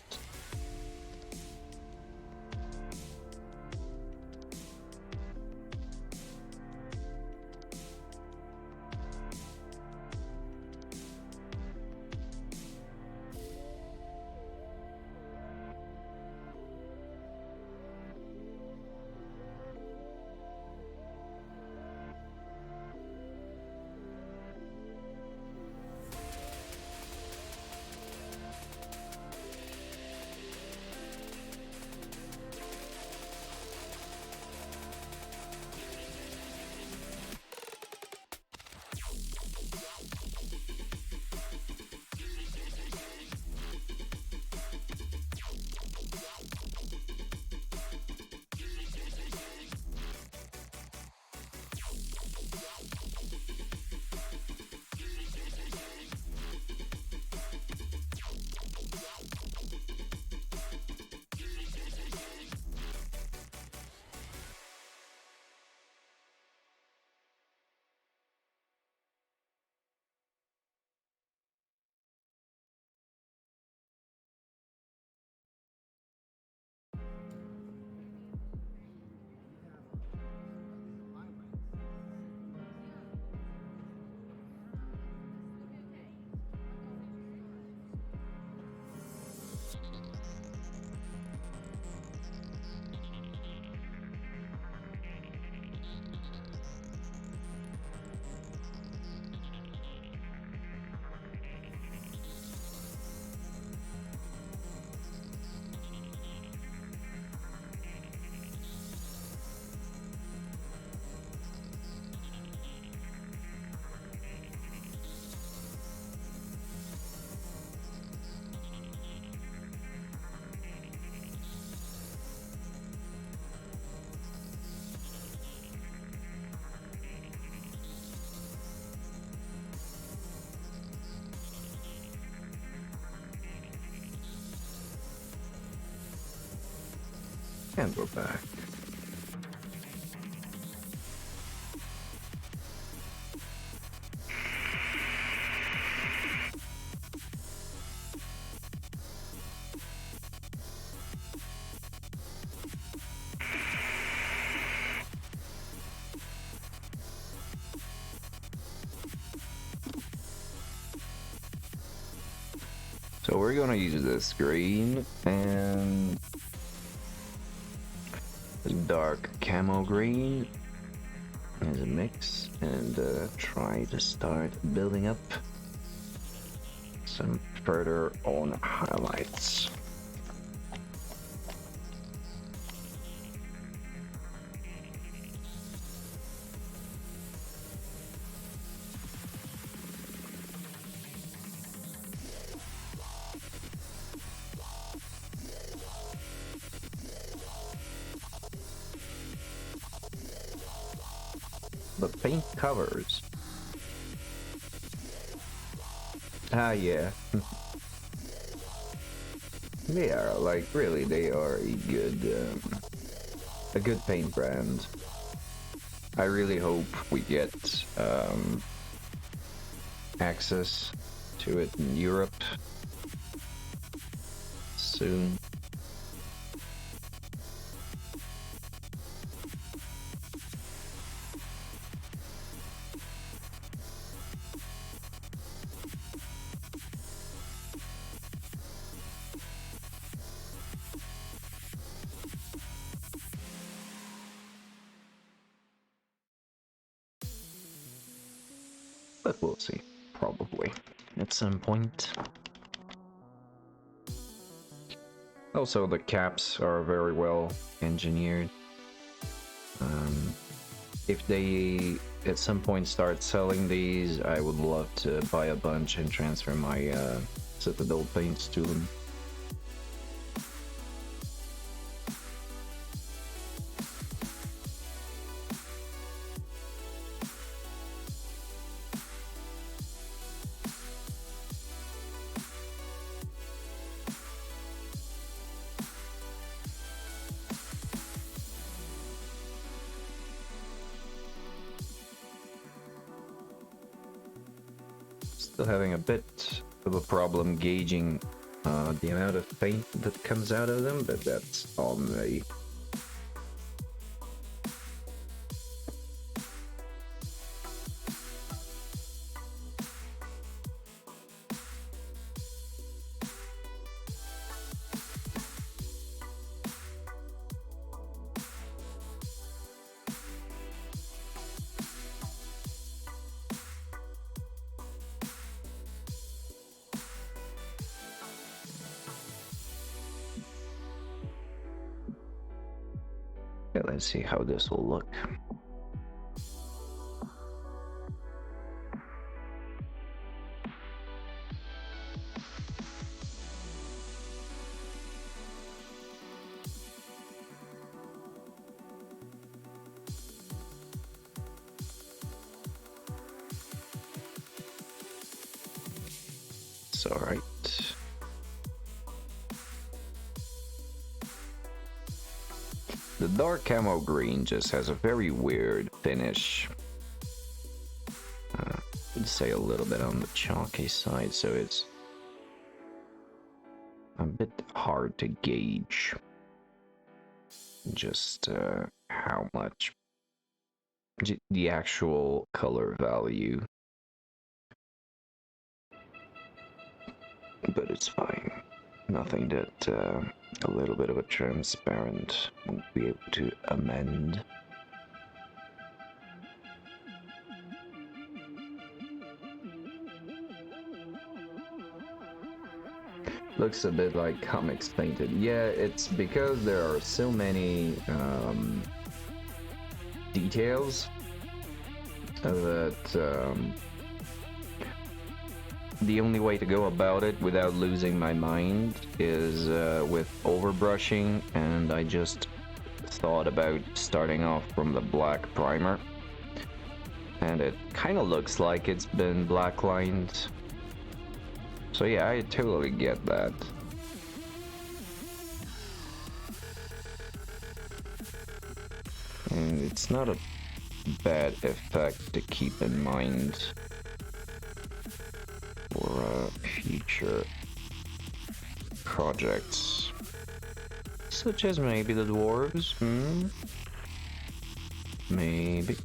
And we're back. So we're gonna use this green and dark camo green as a mix, and try to start building up some further on highlights. But paint covers. Ah, yeah. They are, like, really, they are a good paint brand. I really hope we get access to it in Europe soon. But we'll see, probably, at some point. Also, the caps are very well engineered. If they at some point start selling these, I would love to buy a bunch and transfer my Citadel paints to them. also having a bit of a problem gauging the amount of paint that comes out of them, but that's on me. Okay, let's see how this will look. It's all right. The dark camo green just has a very weird finish. I'd say a little bit on the chalky side, so it's a bit hard to gauge just how much the actual color value. But it's fine. Nothing that a little bit of a transparent won't be able to amend. Looks a bit like comics painted. Yeah, it's because there are so many details that the only way to go about it without losing my mind is with overbrushing, and I just thought about starting off from the black primer, and it kind of looks like it's been blacklined. So yeah, I totally get that. And it's not a bad effect to keep in mind for future projects, such as maybe the dwarves. Maybe.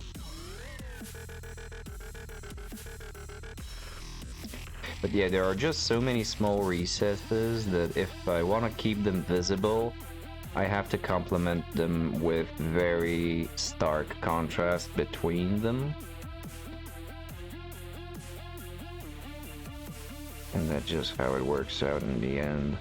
But yeah, there are just so many small recesses that if I want to keep them visible, I have to complement them with very stark contrast between them. And that's just how it works out in the end.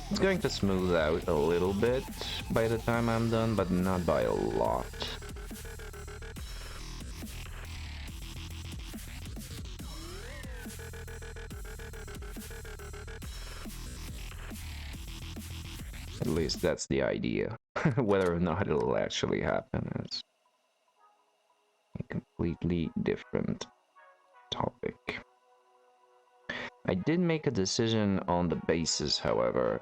It's going to smooth out a little bit by the time I'm done, but not by a lot. At least that's the idea. Whether or not it'll actually happen is a completely different topic. I did make a decision on the bases, however.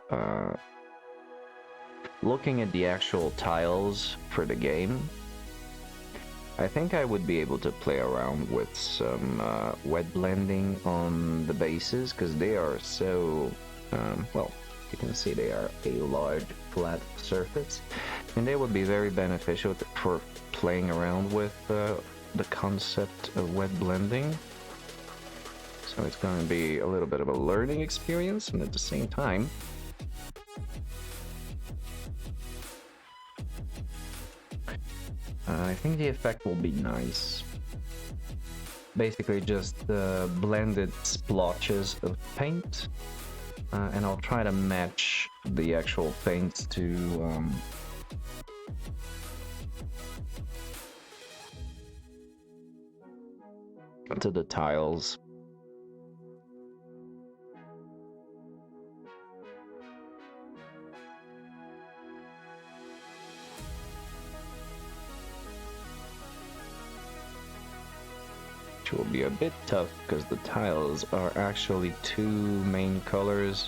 Looking at the actual tiles for the game, I think I would be able to play around with some wet blending on the bases, because they are so, well, you can see they are a large flat surface, and they would be very beneficial for playing around with the concept of wet blending. So it's going to be a little bit of a learning experience, and at the same time, I think the effect will be nice. Basically just blended splotches of paint, and I'll try to match the actual paints to the tiles. which will be a bit tough because the tiles are actually two main colors.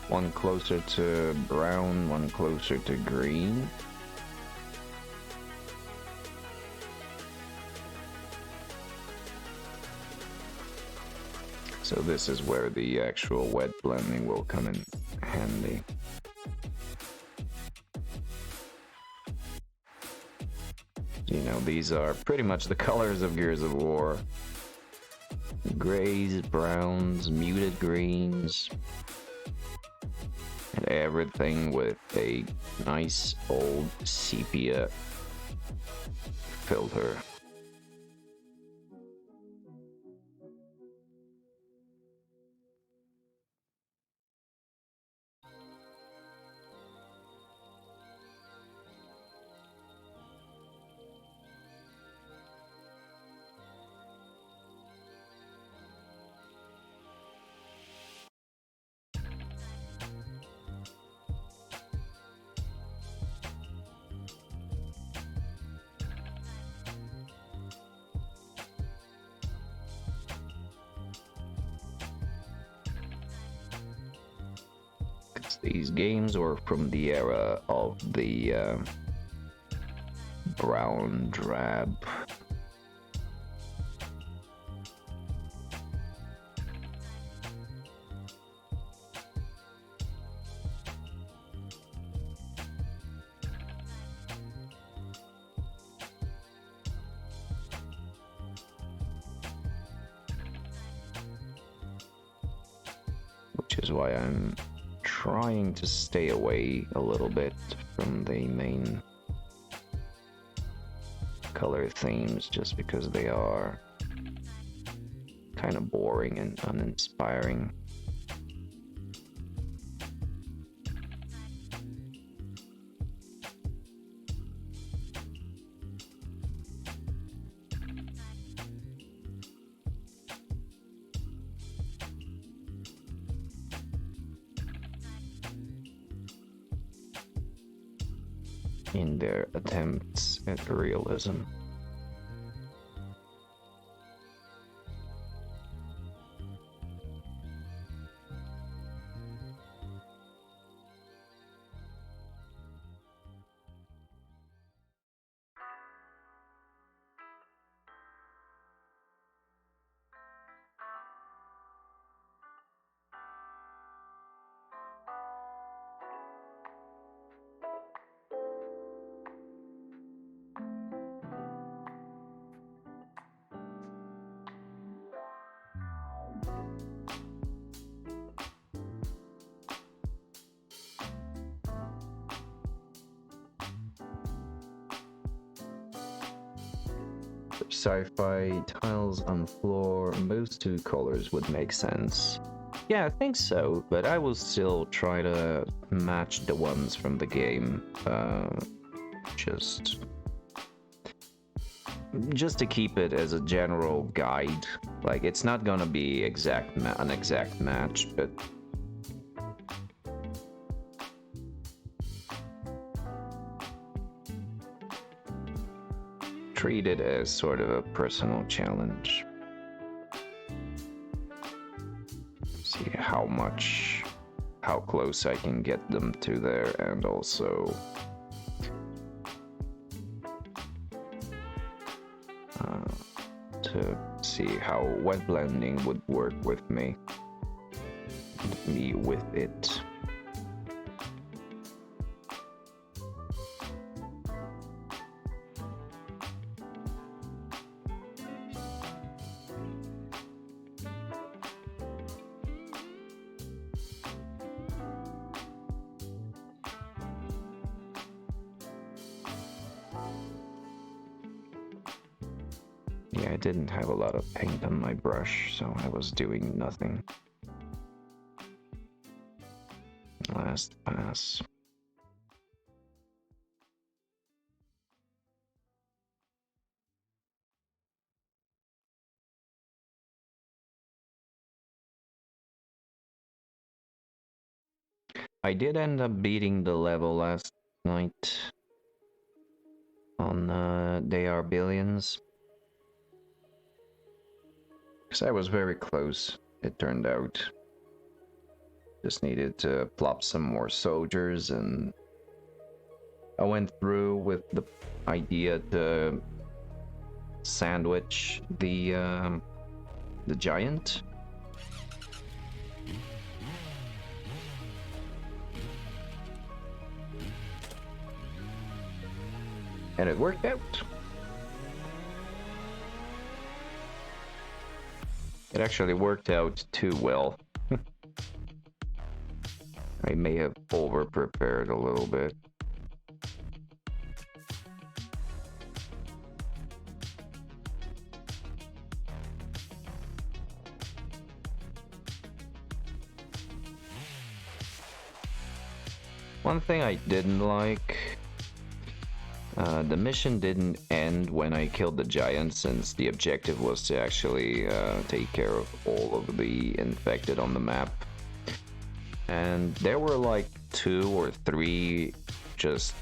One closer to brown, one closer to green. So this is where the actual wet blending will come in handy. You know, these are pretty much the colors of Gears of War. Grays, browns, muted greens, and everything with a nice old sepia filter. These games were from the era of the brown drab. Which is why I'm trying to stay away a little bit from the main color themes, just because they are kind of boring and uninspiring. In their attempts at realism. Sci-fi tiles on floor, most two colors would make sense. Yeah, I think so, but I will still try to match the ones from the game. Just to keep it as a general guide. Like, it's not gonna be an exact match, but treat it as sort of a personal challenge. See how close I can get them to there, and also to see how wet blending would work with me with it. Yeah, I didn't have a lot of paint on my brush, so I was doing nothing. Last pass. I did end up beating the level last night on They Are Billions. Because I was very close, it turned out. Just needed to plop some more soldiers, and I went through with the idea to sandwich the giant. And it worked out. It actually worked out too well. I may have over-prepared a little bit. One thing I didn't like, the mission didn't end when I killed the giant, since the objective was to actually take care of all of the infected on the map. And there were like 2 or 3 just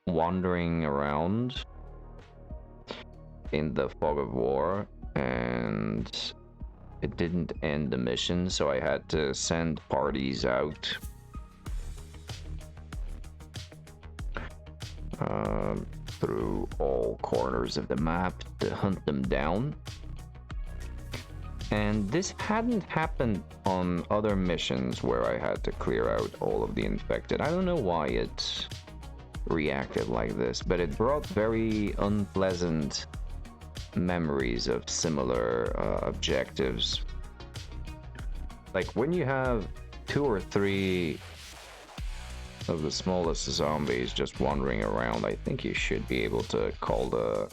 wandering around in the fog of war, and it didn't end the mission, so I had to send parties out through all corners of the map to hunt them down. And this hadn't happened on other missions where I had to clear out all of the infected. I don't know why it reacted like this, but it brought very unpleasant memories of similar objectives. Like when you have 2 or 3 of the smallest zombies just wandering around, I think you should be able to call the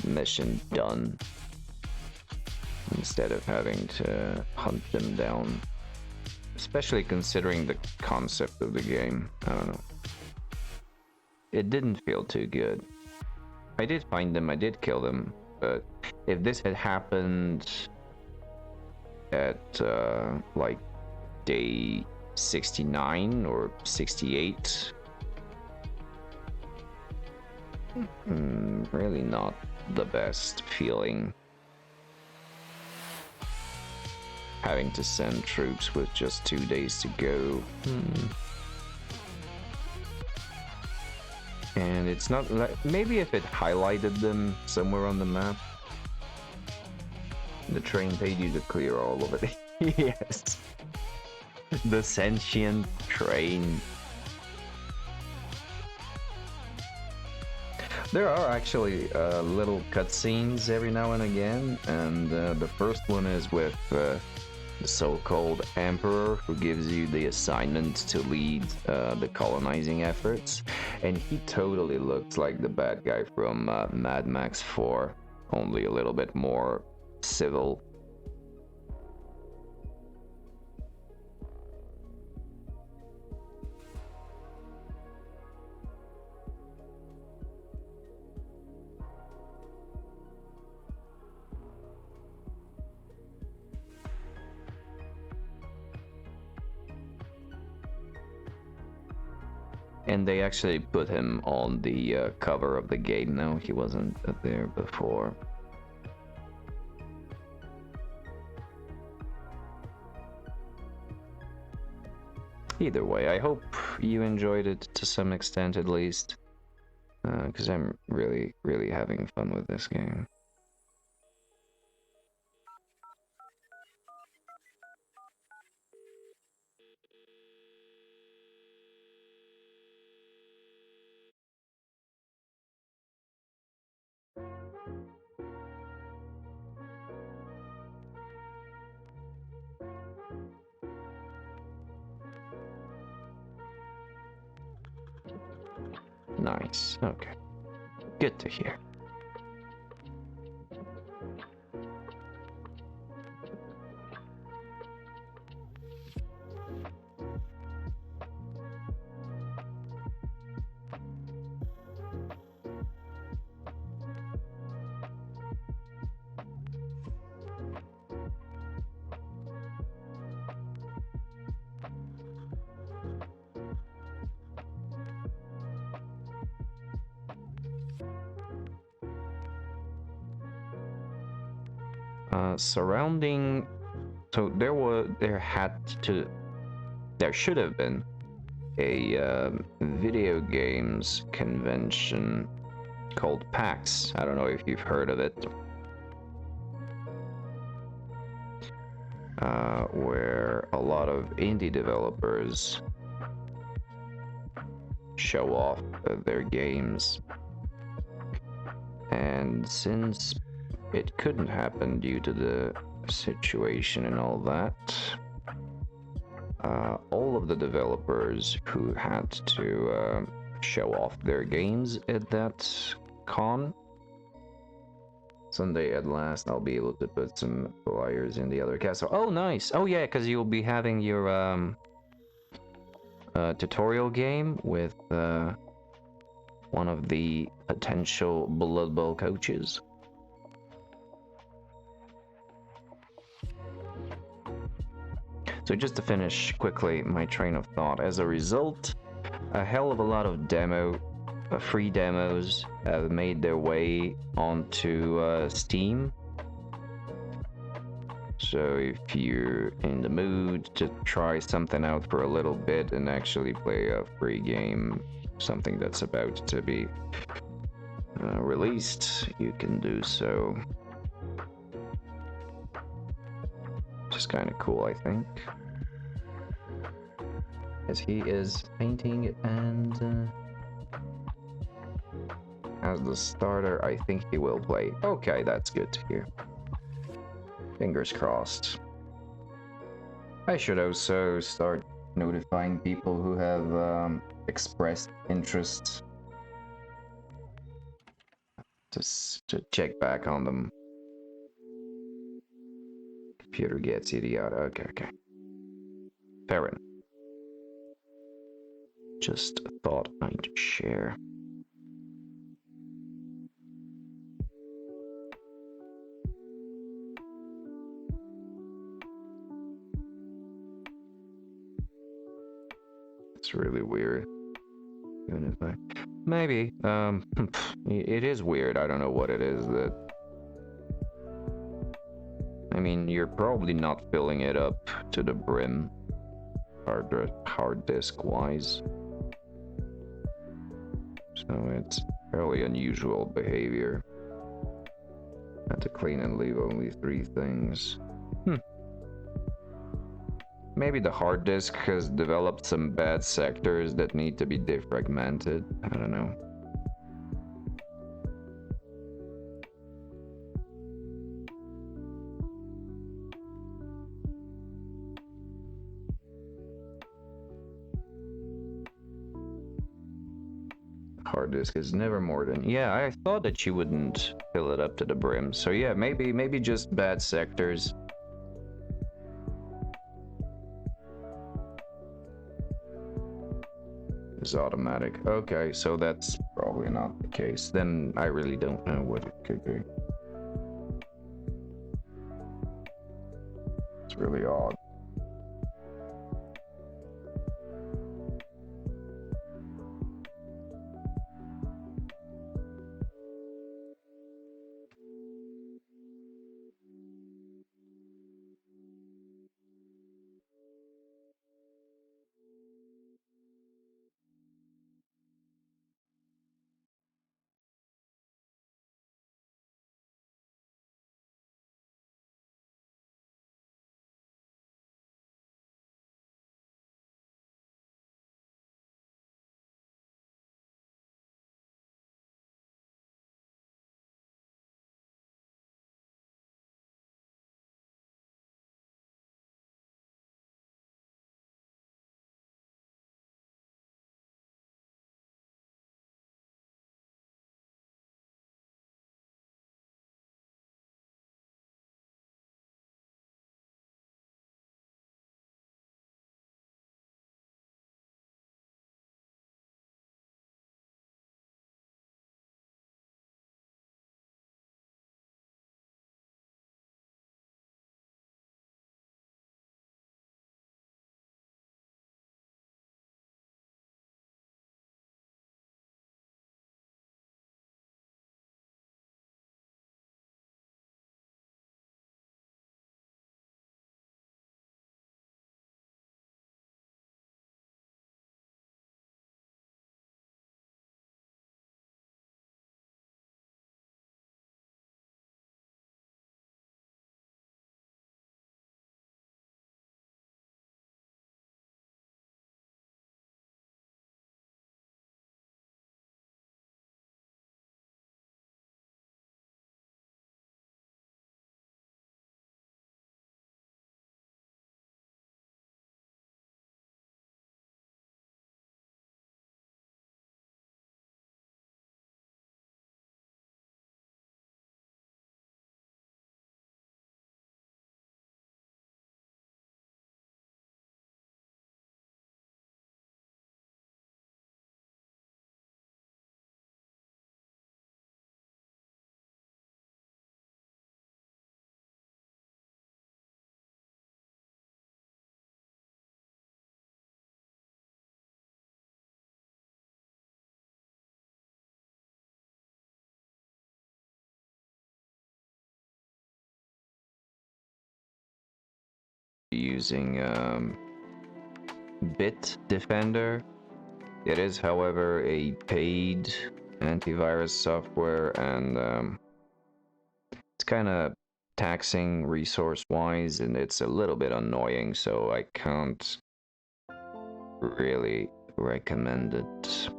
mission done instead of having to hunt them down. Especially considering the concept of the game. I don't know. It didn't feel too good. I did find them, I did kill them, but if this had happened at like day 69 or 68, really not the best feeling. Having to send troops with just 2 days to go. And it's not like, maybe if it highlighted them somewhere on the map. The train paid you to clear all of it. Yes. The sentient train. There are actually little cutscenes every now and again, and the first one is with the so-called Emperor, who gives you the assignment to lead the colonizing efforts, and he totally looks like the bad guy from Mad Max 4, only a little bit more civil. And they actually put him on the cover of the game now. He wasn't there before. Either way, I hope you enjoyed it to some extent at least. Because I'm really, really having fun with this game. Nice, okay. Good to hear. Surrounding, so there should have been a video games convention called PAX. I don't know if you've heard of it. Where a lot of indie developers show off their games. And since it couldn't happen due to the situation and all that, all of the developers who had to show off their games at that con, Sunday at last, I'll be able to put some flyers in the other castle. Oh, nice! Oh yeah, because you'll be having your tutorial game with one of the potential Blood Bowl coaches. So just to finish quickly my train of thought, as a result, a hell of a lot of free demos have made their way onto Steam. So if you're in the mood to try something out for a little bit and actually play a free game, something that's about to be released, you can do so. Which is kind of cool, I think. As he is painting and as the starter, I think he will play. Okay, that's good to hear. Fingers crossed. I should also start notifying people who have expressed interest to check back on them. Computer gets idiot. Okay. Fair enough. Just a thought I'd share. It's really weird. Even if I... Maybe. It is weird. I don't know what it is that... I mean, you're probably not filling it up to the brim, hard disk-wise. So it's fairly unusual behavior. Had to clean and leave only 3 things. Maybe the hard disk has developed some bad sectors that need to be defragmented. I don't know. Hard disk is never more than... Yeah, I thought that you wouldn't fill it up to the brim. So yeah, maybe just bad sectors. Is automatic. Okay, so that's probably not the case. Then I really don't know what it could be. It's really odd. using Bitdefender. It is, however, a paid antivirus software, and it's kind of taxing resource-wise, and it's a little bit annoying, so I can't really recommend it.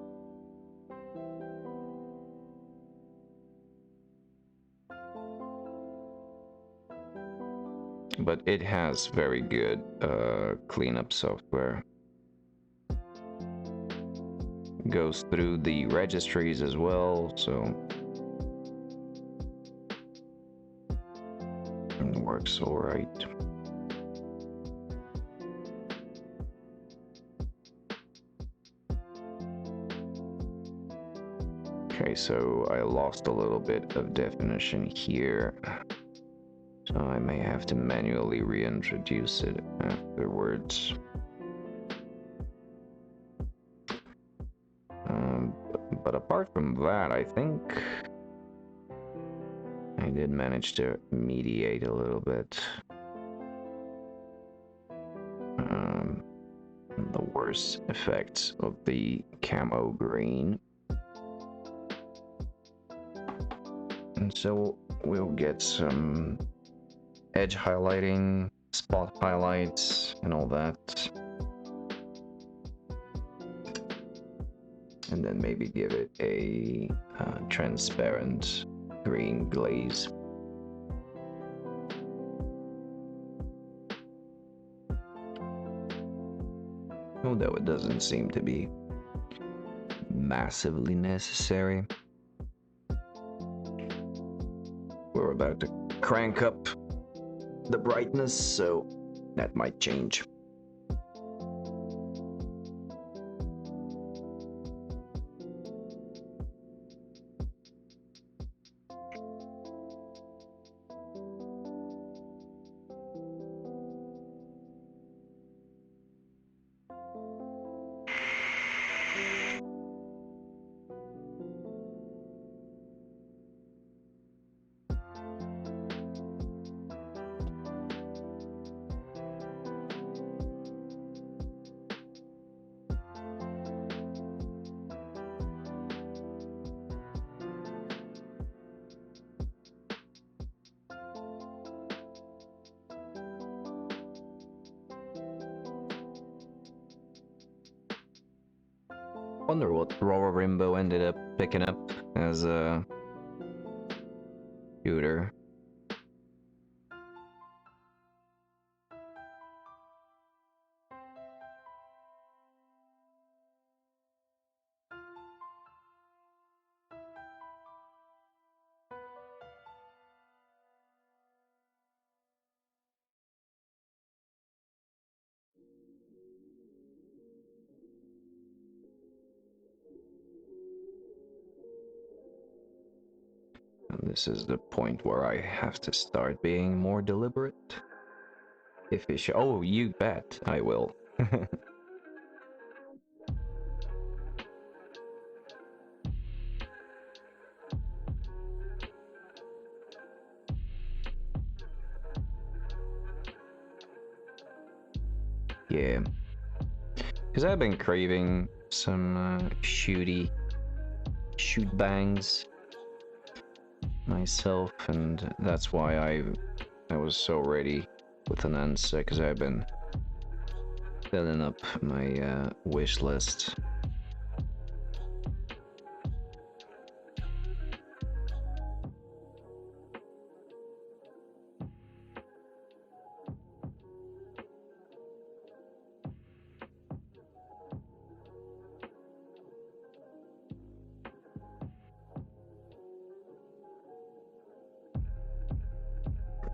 But it has very good cleanup software. Goes through the registries as well, so it works all right. Okay, so I lost a little bit of definition here, so I may have to manually reintroduce it afterwards. But apart from that, I think I did manage to mediate a little bit the worst effects of the camo green. And so we'll get some edge highlighting, spot highlights, and all that. And then maybe give it a transparent green glaze. Although it doesn't seem to be massively necessary. We're about to crank up the brightness, so that might change. Wonder what Rororimbo ended up picking up as a shooter. And this is the point where I have to start being more deliberate. If it oh, you bet I will. Yeah. Because I've been craving some shoot bangs myself, and that's why I was so ready with an answer, because I've been filling up my wish list.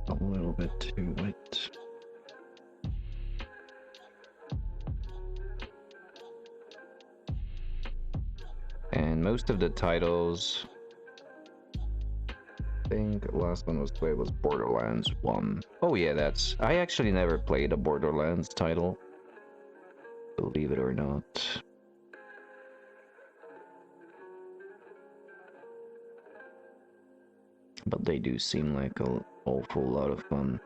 A little bit too wet. And most of the titles, I think last one was played was Borderlands 1. Oh yeah, I actually never played a Borderlands title, believe it or not. But they do seem like an awful lot of fun.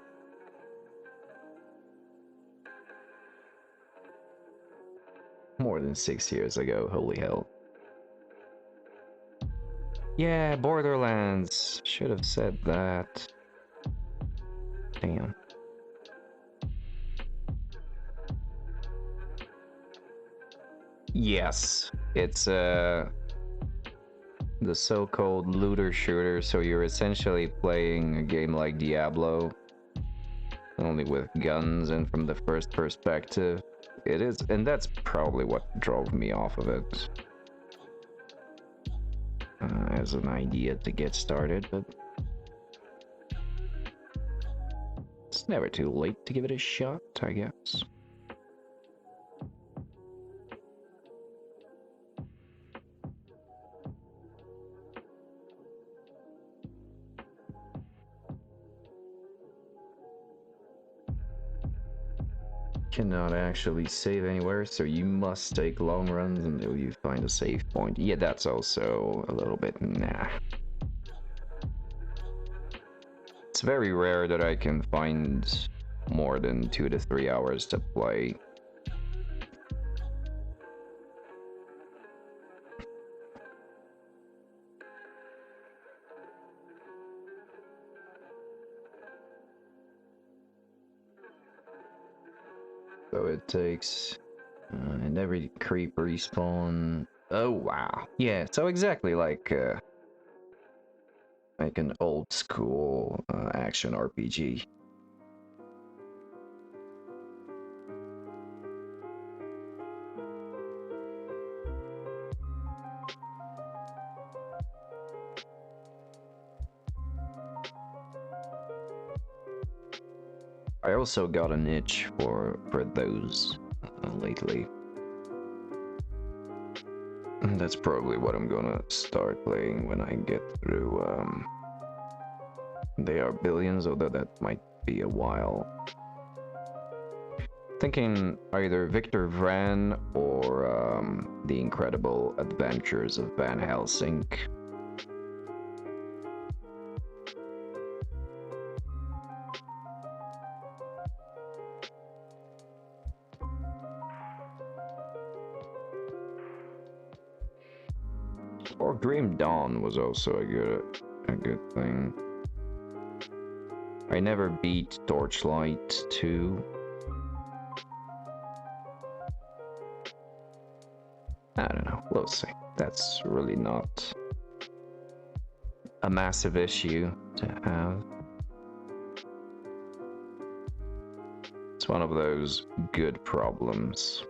more than 6 years ago, holy hell. Yeah, Borderlands. Should have said that. Damn. Yes, it's the so-called looter shooter, so you're essentially playing a game like Diablo, only with guns and from the first perspective. It is, and that's probably what drove me off of it. As an idea to get started, but it's never too late to give it a shot, I guess. Cannot actually save anywhere, so you must take long runs until you find a save point. Yeah, that's also a little bit nah. It's very rare that I can find more than 2 to 3 hours to play. So it takes, and every creep respawn. Oh wow, yeah. So exactly like an old school action RPG. I also got an itch for those lately. That's probably what I'm gonna start playing when I get through. They are billions, although that might be a while. Thinking either Victor Vran or The Incredible Adventures of Van Helsing. Or Grim Dawn was also a good thing. I never beat Torchlight 2. I don't know, we'll see. That's really not a massive issue to have. It's one of those good problems.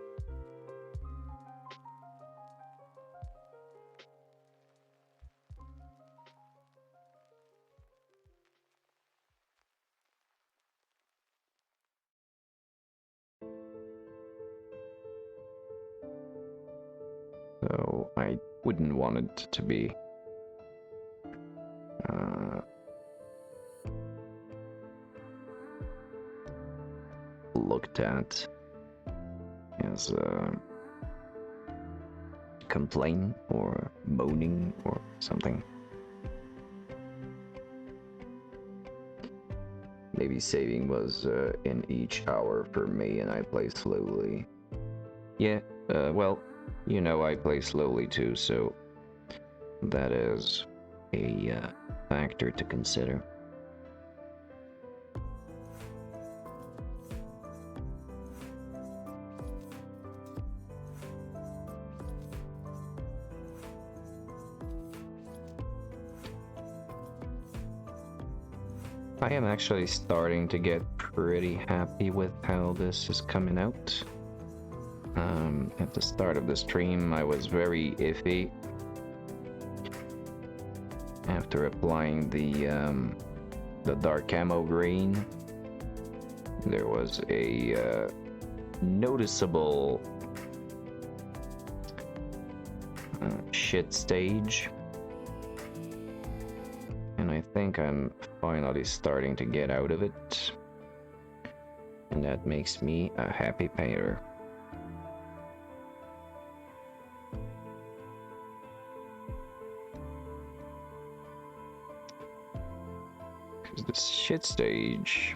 So I wouldn't want it to be looked at as a complaint or moaning or something. Maybe saving was in each hour for me and I play slowly. Yeah, well, you know I play slowly too, so that is a factor to consider. I am actually starting to get pretty happy with how this is coming out. At the start of the stream, I was very iffy. After applying the dark camo green, there was a noticeable shit stage. And I think I'm finally starting to get out of it. And that makes me a happy painter. Because this shit stage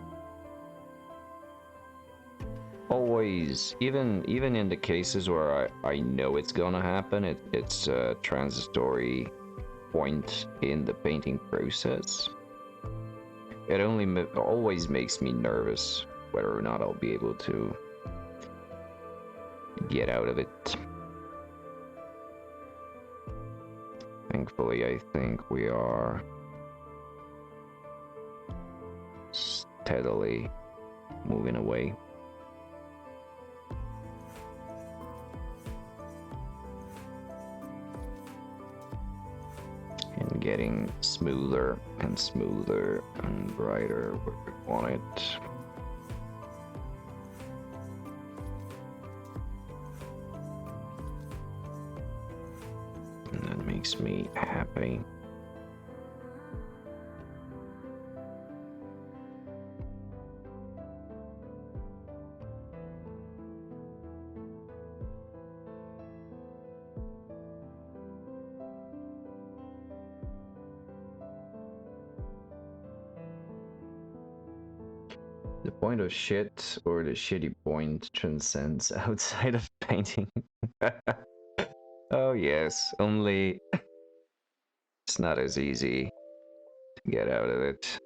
always, even in the cases where I know it's gonna happen, it's a transitory point in the painting process. It always makes me nervous whether or not I'll be able to get out of it. Thankfully, I think we are steadily moving away. And getting smoother and smoother and brighter where we want it. And that makes me happy. The point of shit, or the shitty point, transcends outside of painting. Oh yes, only it's not as easy to get out of it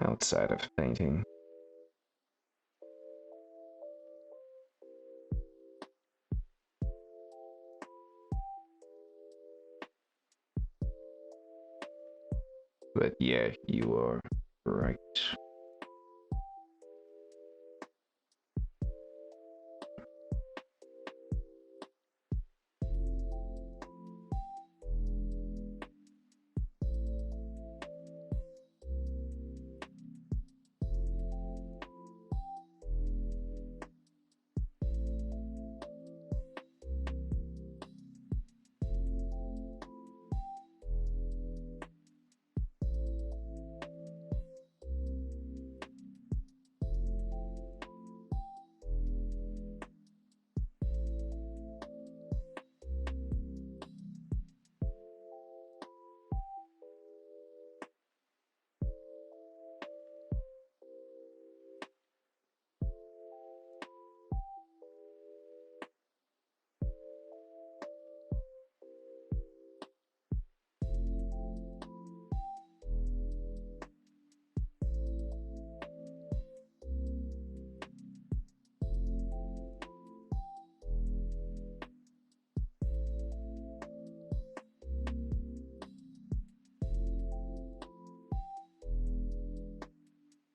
outside of painting. But yeah, you are right.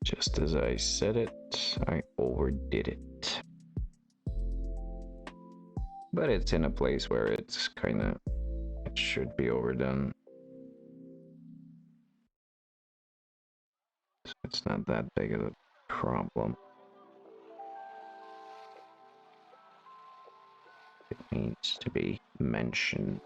Just as I said it, I overdid it. But it's in a place where it's kinda, it should be overdone. So it's not that big of a problem. It needs to be mentioned.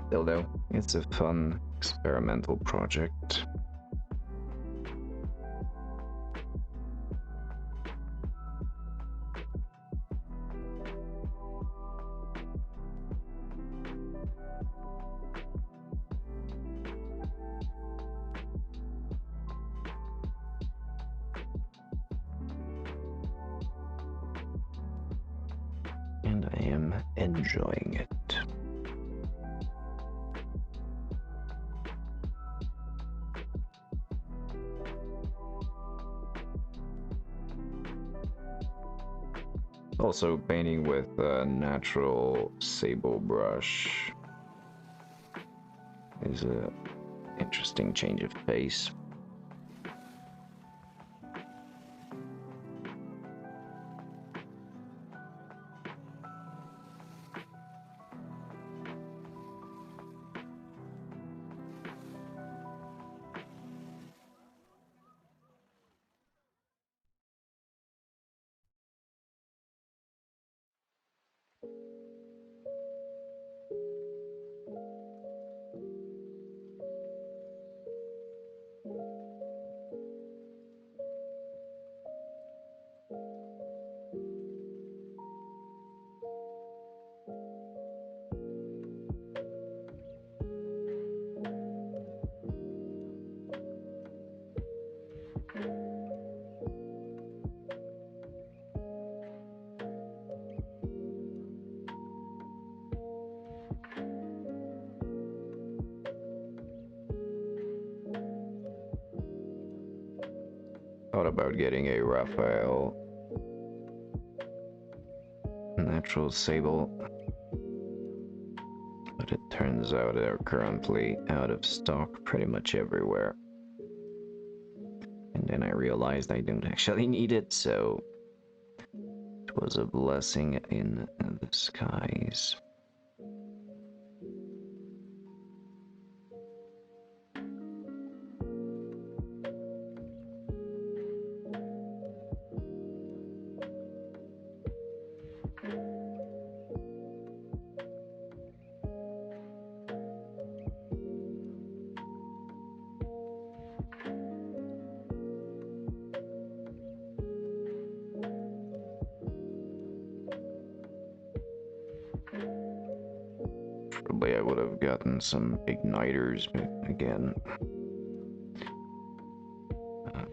Still though, it's a fun experimental project. And I am enjoying it. Also, painting with a natural sable brush is a interesting change of pace. thought about getting a Raphael Natural Sable, but it turns out they're currently out of stock pretty much everywhere. And then I realized I didn't actually need it, so it was a blessing in disguise. Probably I would have gotten some igniters, but again,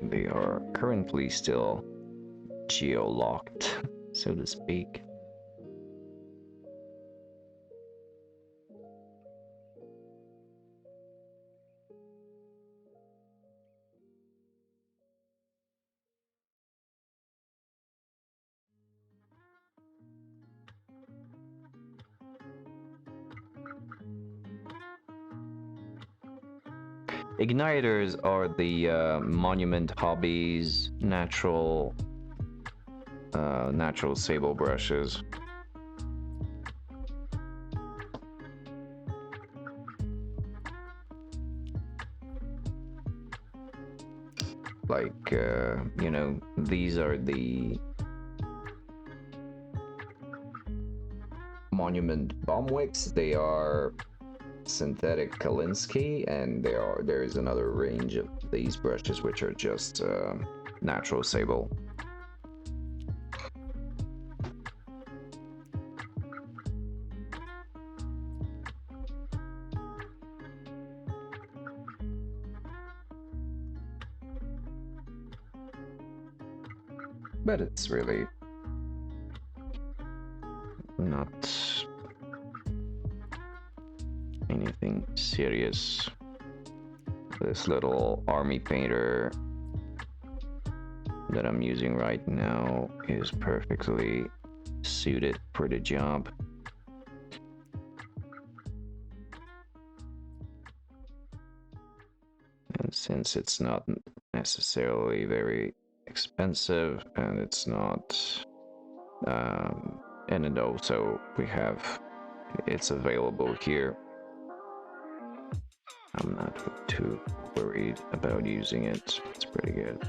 they are currently still geo-locked, so to speak. Igniters are the Monument Hobbies natural sable brushes. Like, you know, these are the Monument Bombwicks. They are synthetic Kalinsky, and there is another range of these brushes which are just natural sable. But it's really not anything serious. This little army painter that I'm using right now is perfectly suited for the job. And since it's not necessarily very expensive, and it's not and it also it's available here, I'm not too worried about using it. It's pretty good.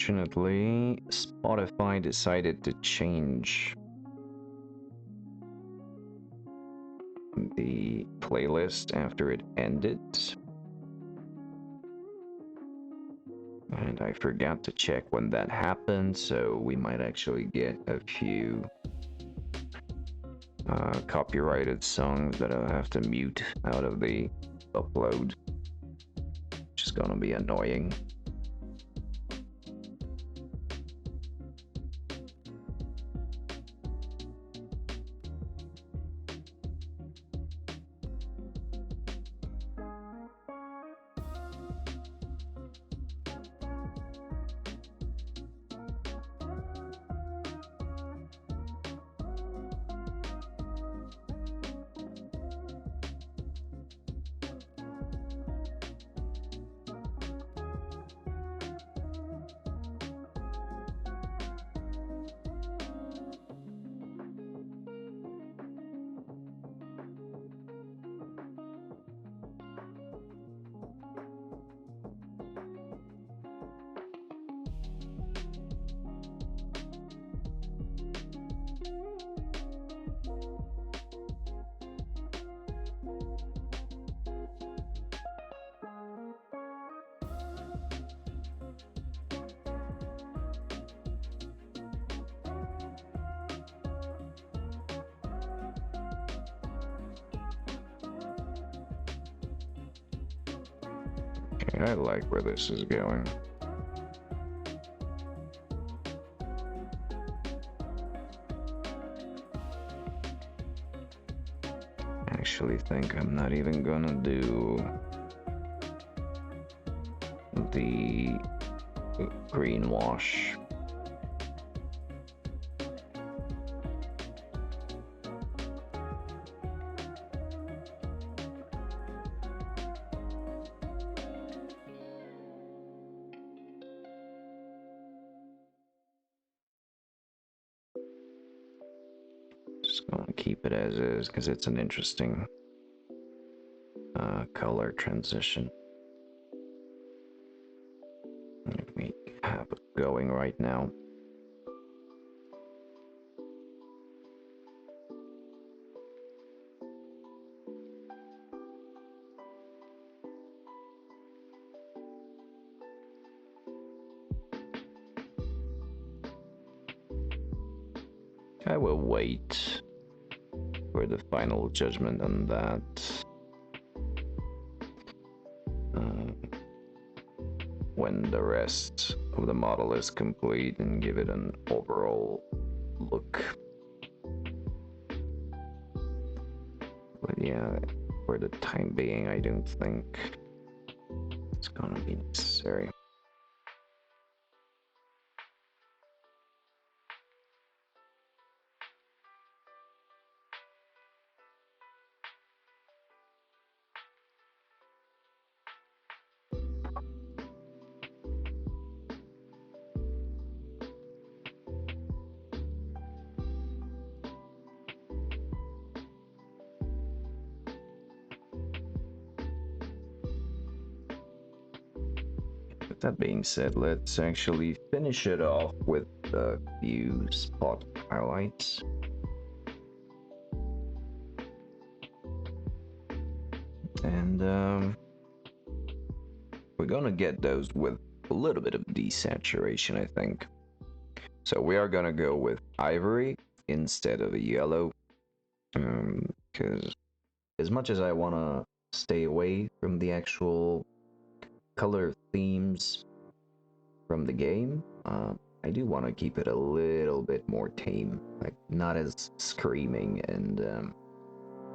Unfortunately, Spotify decided to change the playlist after it ended. And I forgot to check when that happened, so we might actually get a few copyrighted songs that I'll have to mute out of the upload, which is gonna be annoying. Okay, I like where this is going. I actually think I'm not even gonna do the green wash. Just gonna keep it as is because it's an interesting color transition. Let me have it going right now. I will wait for the final judgment on that. When the rest of the model is complete and give it an overall look. But yeah, for the time being, I don't think it's gonna be necessary. With that being said, let's actually finish it off with a few spot highlights. And we're gonna get those with a little bit of desaturation, I think. So we are gonna go with ivory instead of a yellow, because as much as I wanna stay away from the actual color themes from the game, I do want to keep it a little bit more tame, like not as screaming and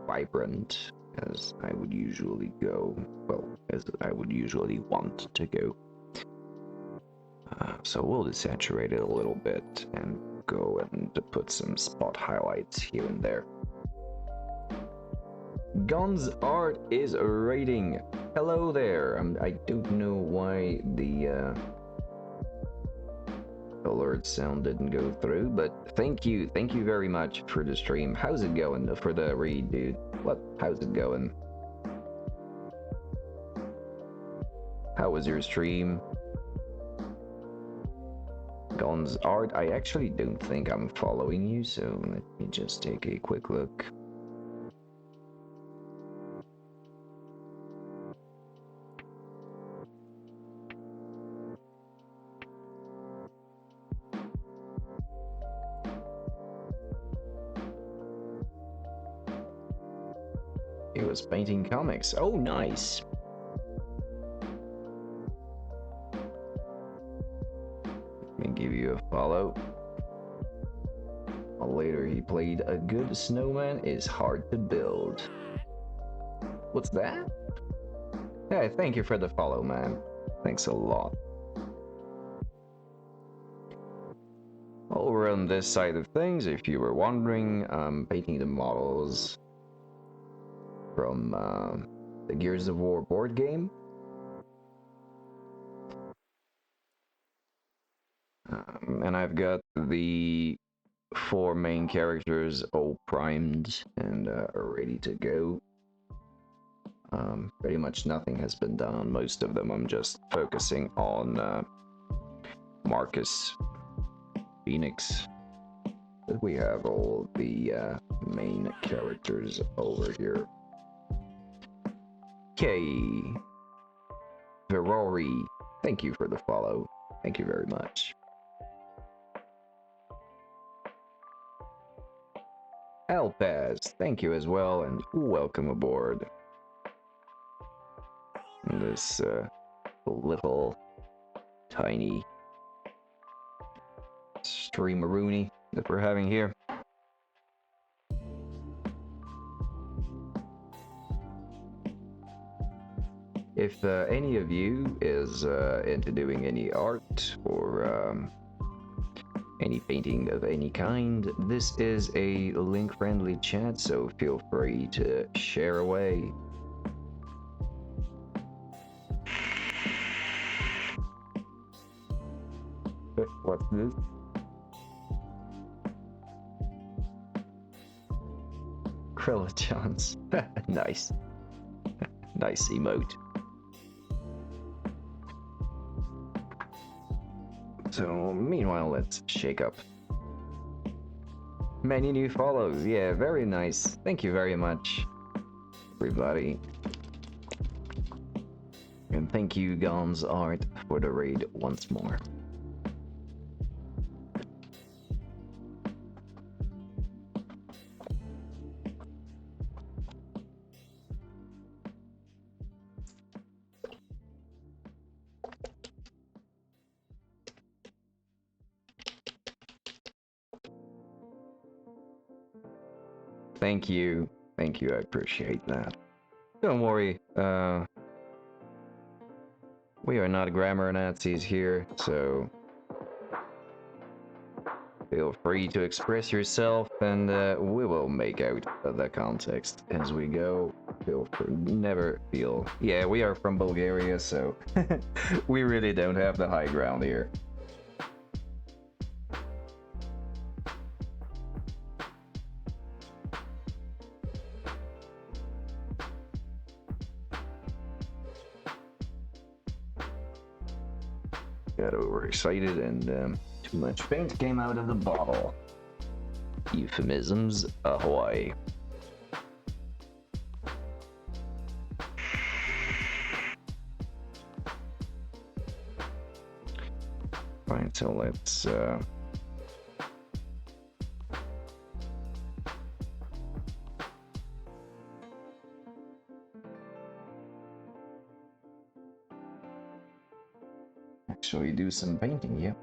vibrant as I would usually go, well, as I would usually want to go. So we'll desaturate it a little bit and go and put some spot highlights here and there. Gon's art is rating. Hello there. I don't know why the alert sound didn't go through, but thank you very much for the stream. How's it going for the read, dude? How's it going? How was your stream? Gon's art, I actually don't think I'm following you, so let me just take a quick look. He was painting comics. Oh, nice. Let me give you a follow. Later, he played a good snowman is hard to build. What's that? Hey, thank you for the follow, man. Thanks a lot. Over on this side of things, if you were wondering, I'm painting the models from the Gears of War board game. And I've got the 4 main characters all primed and ready to go. Pretty much nothing has been done on most of them. I'm just focusing on Marcus, Phoenix. But we have all the main characters over here. Okay, Ferrari, thank you for the follow. Thank you very much. Alpaz, thank you as well, and welcome aboard. This little tiny streamaroonie that we're having here. If any of you is into doing any art or any painting of any kind, this is a link-friendly chat, so feel free to share away. What's this? Krillachons. Nice. Nice emote. So, meanwhile, let's shake up. Many new follows. Yeah, very nice. Thank you very much, everybody. And thank you, Gons Art, for the raid once more. Thank you, I appreciate that. Don't worry, we are not grammar Nazis here, so feel free to express yourself, and we will make out the context as we go. Feel free, never feel... Yeah, we are from Bulgaria, so we really don't have the high ground here. Got overexcited and too much paint came out of the bottle. Euphemisms ahoy. Fine, so let's actually do some painting, yeah.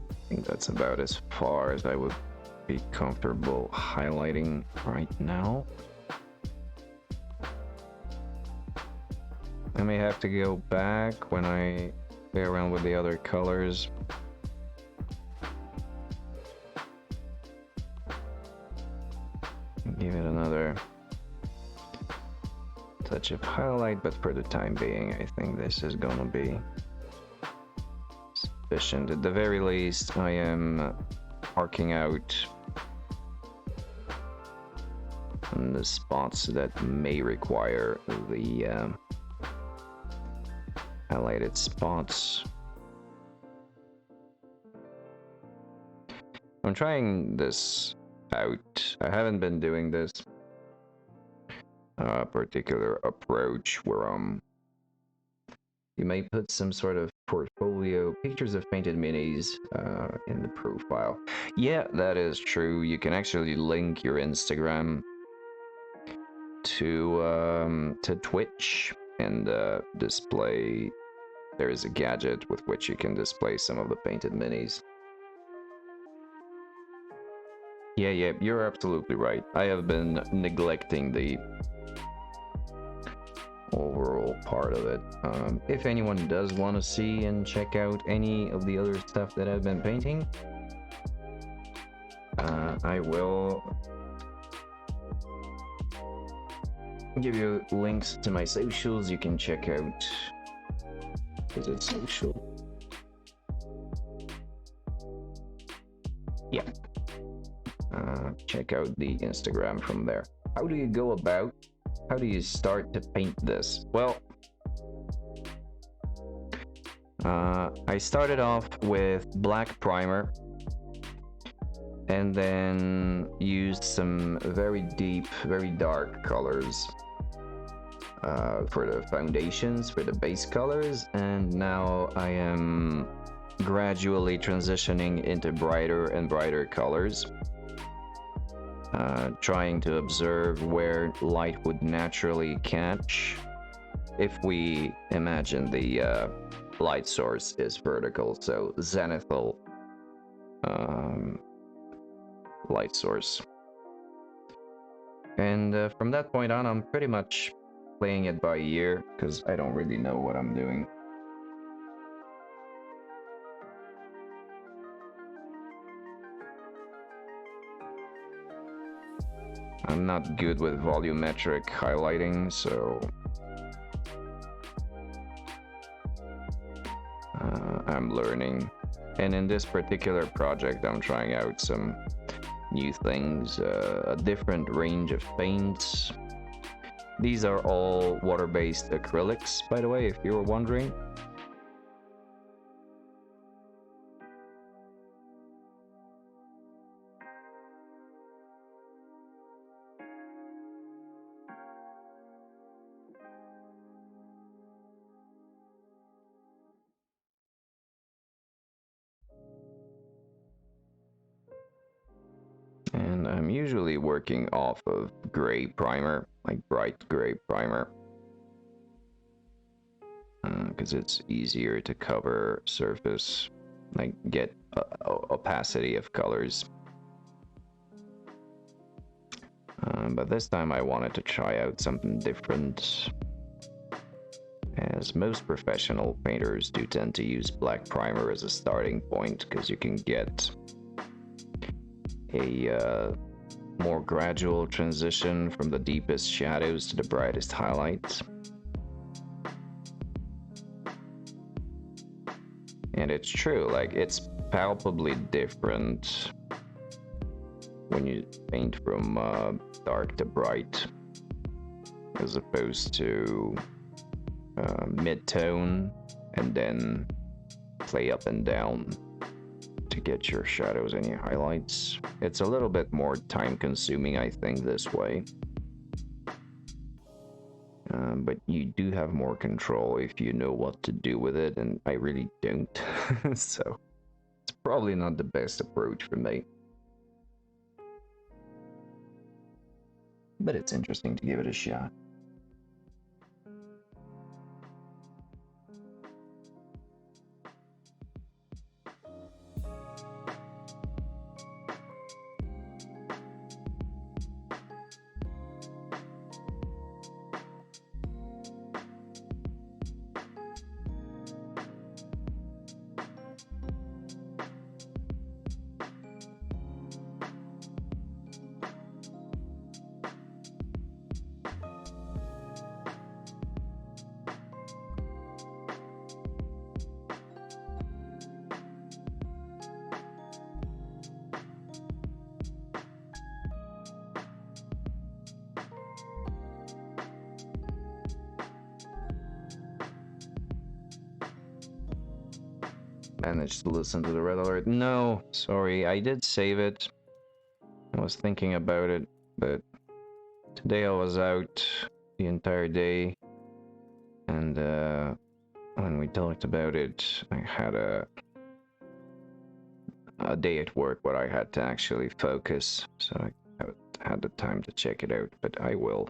I think that's about as far as I would be comfortable highlighting right now. I may have to go back when I play around with the other colors. Give it another touch of highlight, but for the time being, I think this is gonna be sufficient. At the very least, I am marking out on the spots that may require the highlighted spots. I'm trying this out. I haven't been doing this particular approach where you may put some sort of portfolio pictures of painted minis in the profile. Yeah, that is true. You can actually link your Instagram to Twitch and display. There is a gadget with which you can display some of the painted minis. Yeah, you're absolutely right. I have been neglecting the overall part of it. If anyone does want to see and check out any of the other stuff that I've been painting, I will give you links to my socials. You can check out... Is it social? Yeah. Check out the Instagram from there. How do you go about? How do you start to paint this? Well, I started off with black primer and then used some very deep, very dark colors for the foundations, for the base colors, and now I am gradually transitioning into brighter and brighter colors, trying to observe where light would naturally catch. If we imagine the light source is vertical, so zenithal light source. And from that point on, I'm pretty much playing it by ear, because I don't really know what I'm doing. I'm not good with volumetric highlighting, so I'm learning. And in this particular project, I'm trying out some new things, a different range of paints. These are all water-based acrylics, by the way, if you were wondering. And I'm usually working off of gray primer, like bright gray primer, because it's easier to cover surface, like get opacity of colors. But this time I wanted to try out something different, as most professional painters do tend to use black primer as a starting point, because you can get a more gradual transition from the deepest shadows to the brightest highlights. And it's true, like, it's palpably different when you paint from dark to bright, as opposed to mid-tone and then play up and down to get your shadows and your highlights. It's a little bit more time consuming, I think, this way. But you do have more control if you know what to do with it, and I really don't. So it's probably not the best approach for me. But it's interesting to give it a shot. Managed to listen to the red alert. No, sorry, I did save it. I was thinking about it, but today I was out the entire day, and when we talked about it, I had a day at work where I had to actually focus, so I haven't had the time to check it out, but I will.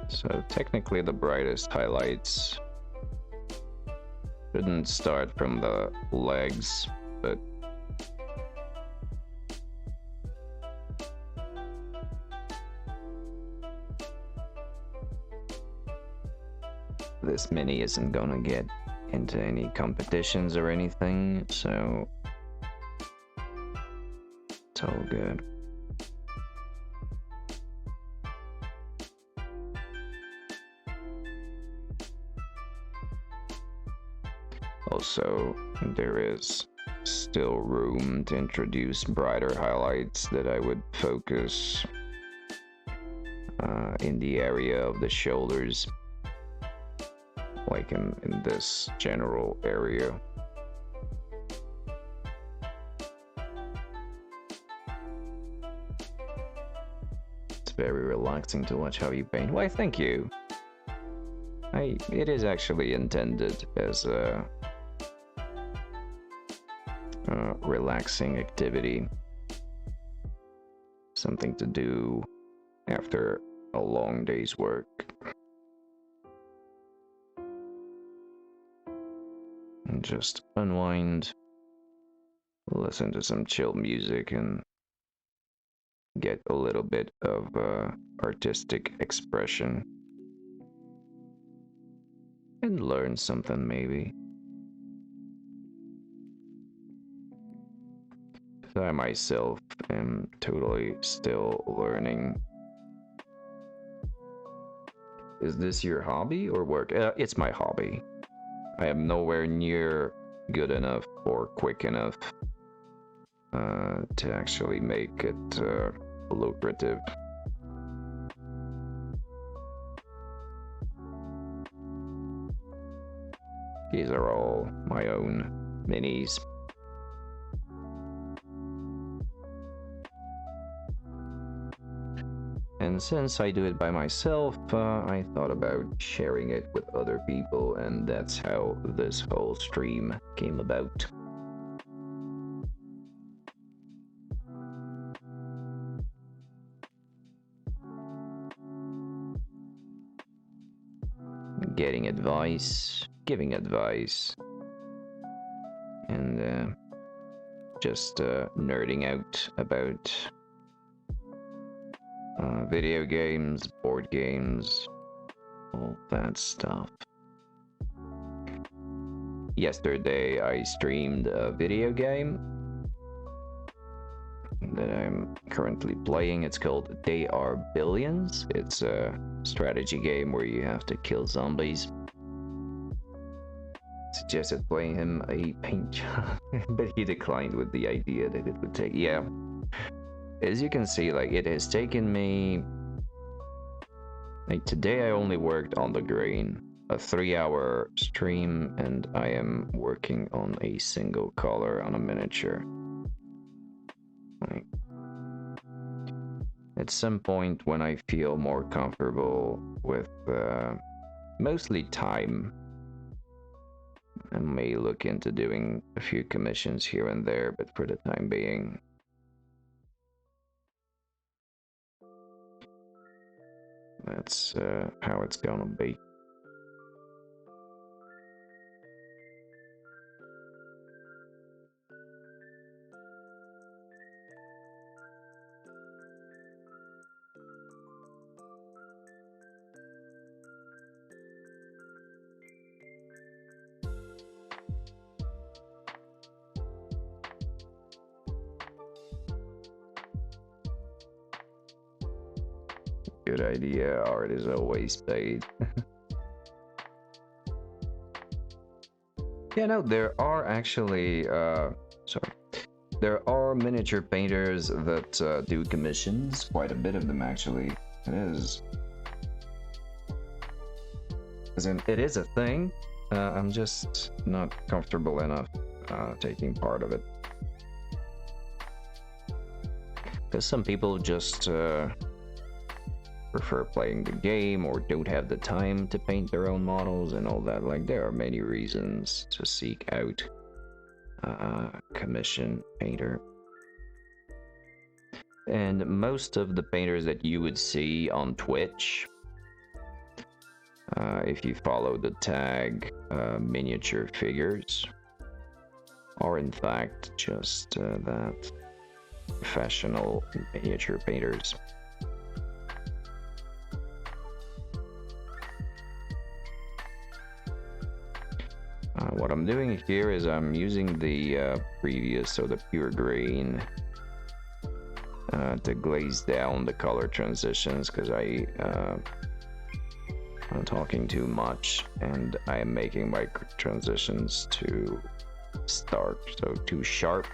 So technically the brightest highlights shouldn't start from the legs, but this mini isn't gonna get into any competitions or anything, so it's all good. Also, there is still room to introduce brighter highlights that I would focus in the area of the shoulders, like in this general area. It's very relaxing to watch how you paint. Why, thank you. It is actually intended as a relaxing activity, something to do after a long day's work. And just unwind, listen to some chill music, and get a little bit of artistic expression. And learn something, maybe. I myself am totally still learning. Is this your hobby or work? It's my hobby. I am nowhere near good enough or quick enough to actually make it lucrative. These are all my own minis. And since I do it by myself, I thought about sharing it with other people, and that's how this whole stream came about. Getting advice, giving advice, and just nerding out about video games, board games, all that stuff. Yesterday I streamed a video game that I'm currently playing. It's called They Are Billions. It's a strategy game where you have to kill zombies. Suggested playing him a paint job, but he declined with the idea that it would take, yeah. As you can see, like, it has taken me, like, today I only worked on the grain, a 3-hour stream, and I am working on a single color on a miniature. Like, at some point when I feel more comfortable with mostly time, I may look into doing a few commissions here and there, but for the time being, that's how it's gonna be. Good idea, art is always paid. Yeah, no, there are actually, there are miniature painters that do commissions, quite a bit of them actually. It is. As in, it is a thing, I'm just not comfortable enough taking part of it. Because some people just prefer playing the game or don't have the time to paint their own models and all that. Like, there are many reasons to seek out a commission painter. And most of the painters that you would see on Twitch, if you follow the tag miniature figures, are in fact just that, professional miniature painters. What I'm doing here is I'm using the previous, so the pure green, to glaze down the color transitions, because I'm talking too much and I am making my transitions too stark, so too sharp.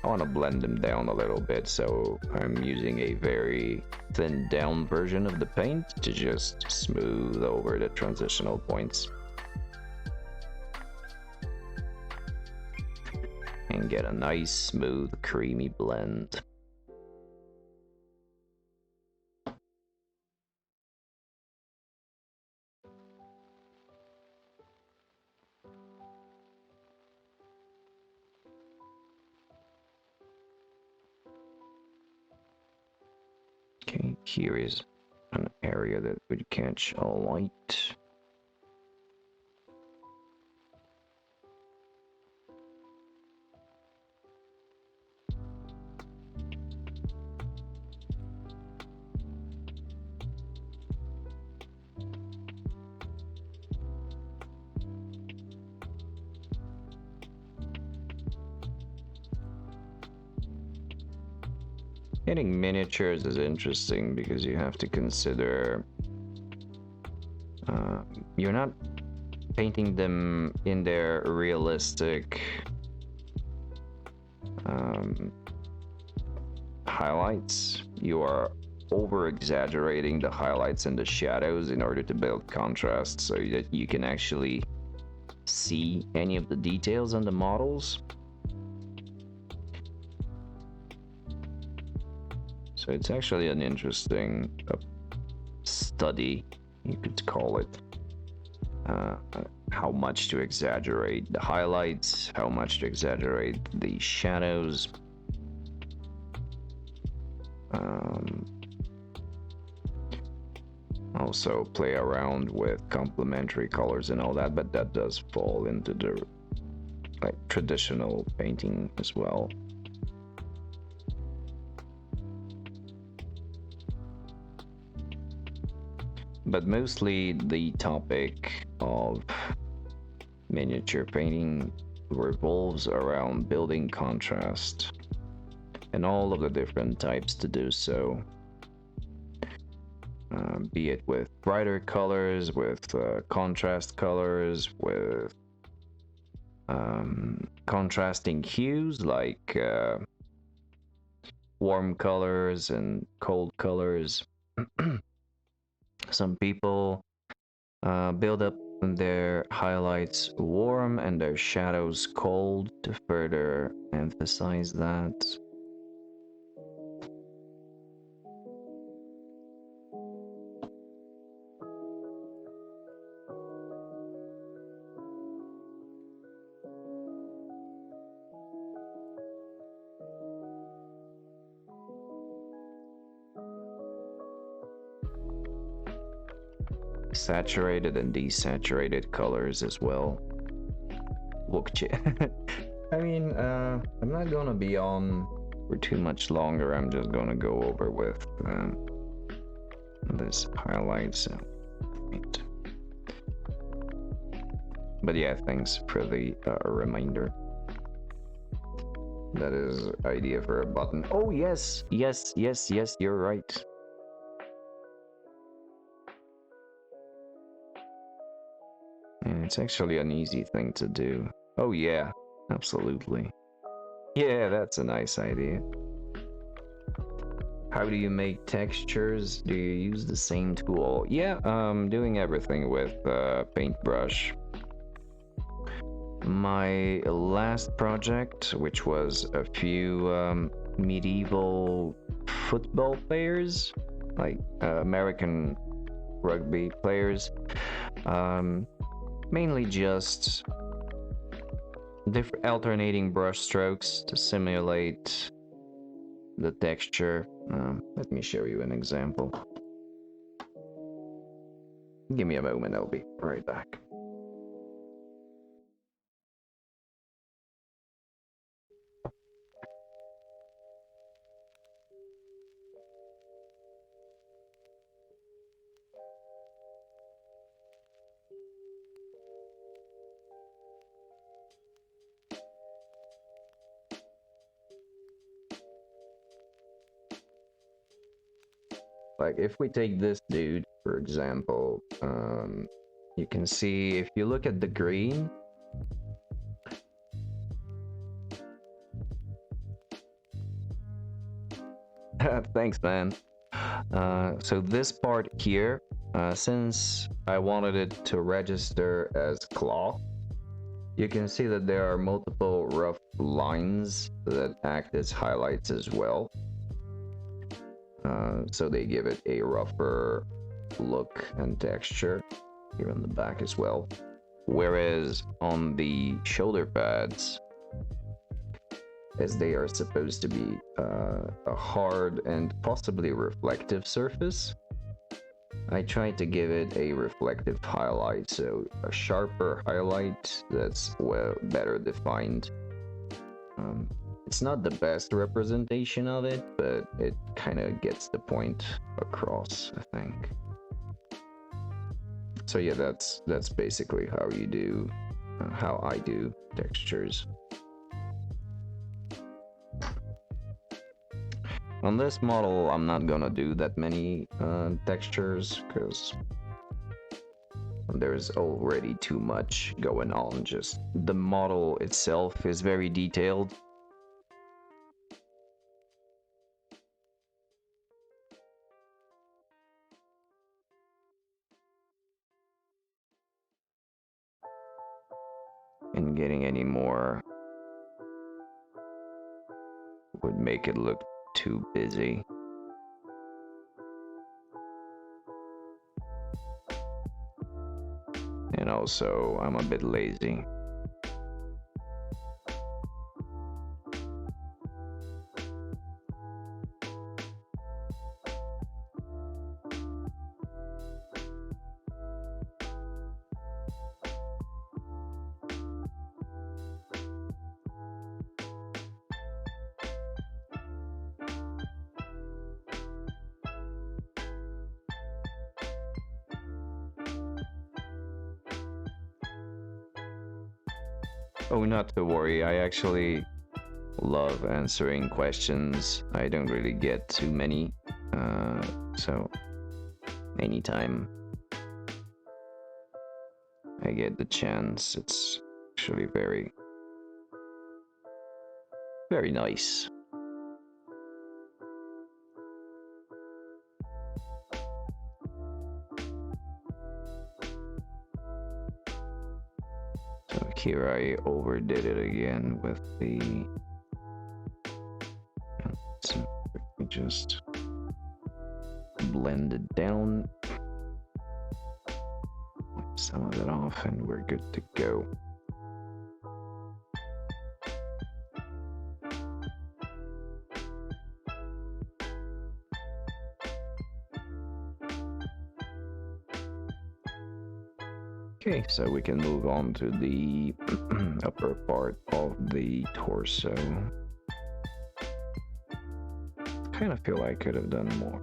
I want to blend them down a little bit, so I'm using a very thinned down version of the paint to just smooth over the transitional points and get a nice, smooth, creamy blend. Okay, here is an area that would catch a light. Getting miniatures is interesting because you have to consider you're not painting them in their realistic highlights. You are over exaggerating the highlights and the shadows in order to build contrast so that you can actually see any of the details on the models. So it's actually an interesting study, you could call it. How much to exaggerate the highlights, how much to exaggerate the shadows. Also play around with complementary colors and all that, but that does fall into the traditional painting as well. But mostly the topic of miniature painting revolves around building contrast and all of the different types to do so. Be it with brighter colors, with contrast colors, with contrasting hues like warm colors and cold colors. Some people build up their highlights warm and their shadows cold to further emphasize that. Saturated and desaturated colors as well. I mean, I'm not gonna be on for too much longer. I'm just gonna go over with this highlights. But yeah, thanks for the reminder. That is idea for a button. Oh yes, yes, yes, yes, you're right. And it's actually an easy thing to do. Oh yeah, absolutely. Yeah, that's a nice idea. How do you make textures? Do you use the same tool? Yeah, doing everything with paintbrush. My last project, which was a few medieval football players, like American rugby players, mainly just different alternating brush strokes to simulate the texture. Let me show you an example. Give me a moment, I'll be right back. like if we take this dude, for example, you can see if you look at the green, thanks, man. So this part here, since I wanted it to register as cloth, you can see that there are multiple rough lines that act as highlights as well. So they give it a rougher look and texture here on the back as well. Whereas on the shoulder pads, as they are supposed to be a hard and possibly reflective surface, I tried to give it a reflective highlight, so a sharper highlight that's well better defined. It's not the best representation of it, but it kind of gets the point across, I think. So yeah, that's basically how you do, how I do textures. On this model, I'm not gonna do that many textures because there's already too much going on. Just the model itself is very detailed. And getting any more would make it look too busy. And also, I'm a bit lazy. Oh, not to worry, I actually love answering questions. I don't really get too many, so anytime I get the chance, it's actually very, very nice. So here I overdid it again with the... So we just blend it down. Some of it off and we're good to go. Okay, so we can move on to the upper part of the torso. Kind of feel I could have done more,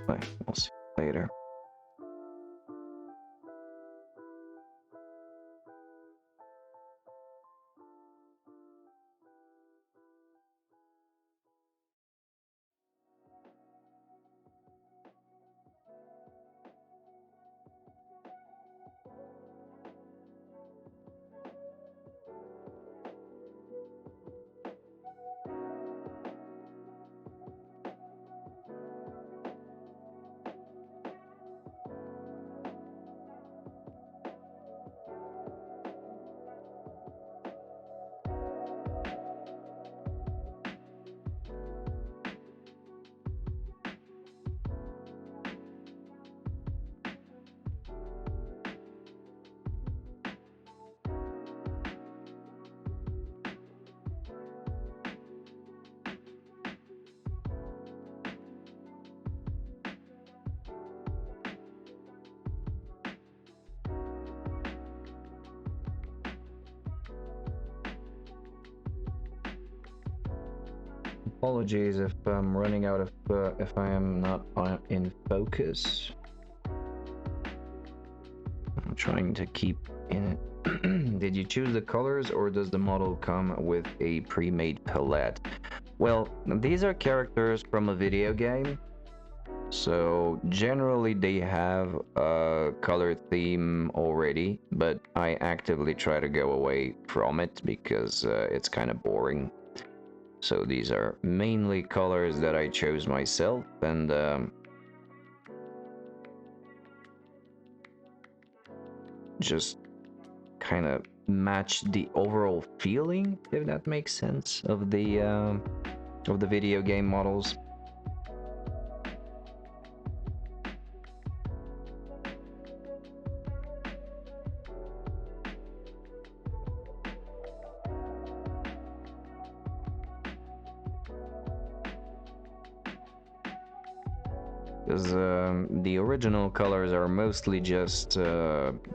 but we'll see later. Apologies if I'm running out of, if I am not in focus. I'm trying to keep in it. Did you choose the colors or does the model come with a pre-made palette? Well, these are characters from a video game. So generally they have a color theme already, but I actively try to go away from it because it's kind of boring. So these are mainly colors that I chose myself, and just kind of match the overall feeling, if that makes sense, of the video game models. Because the original colors are mostly just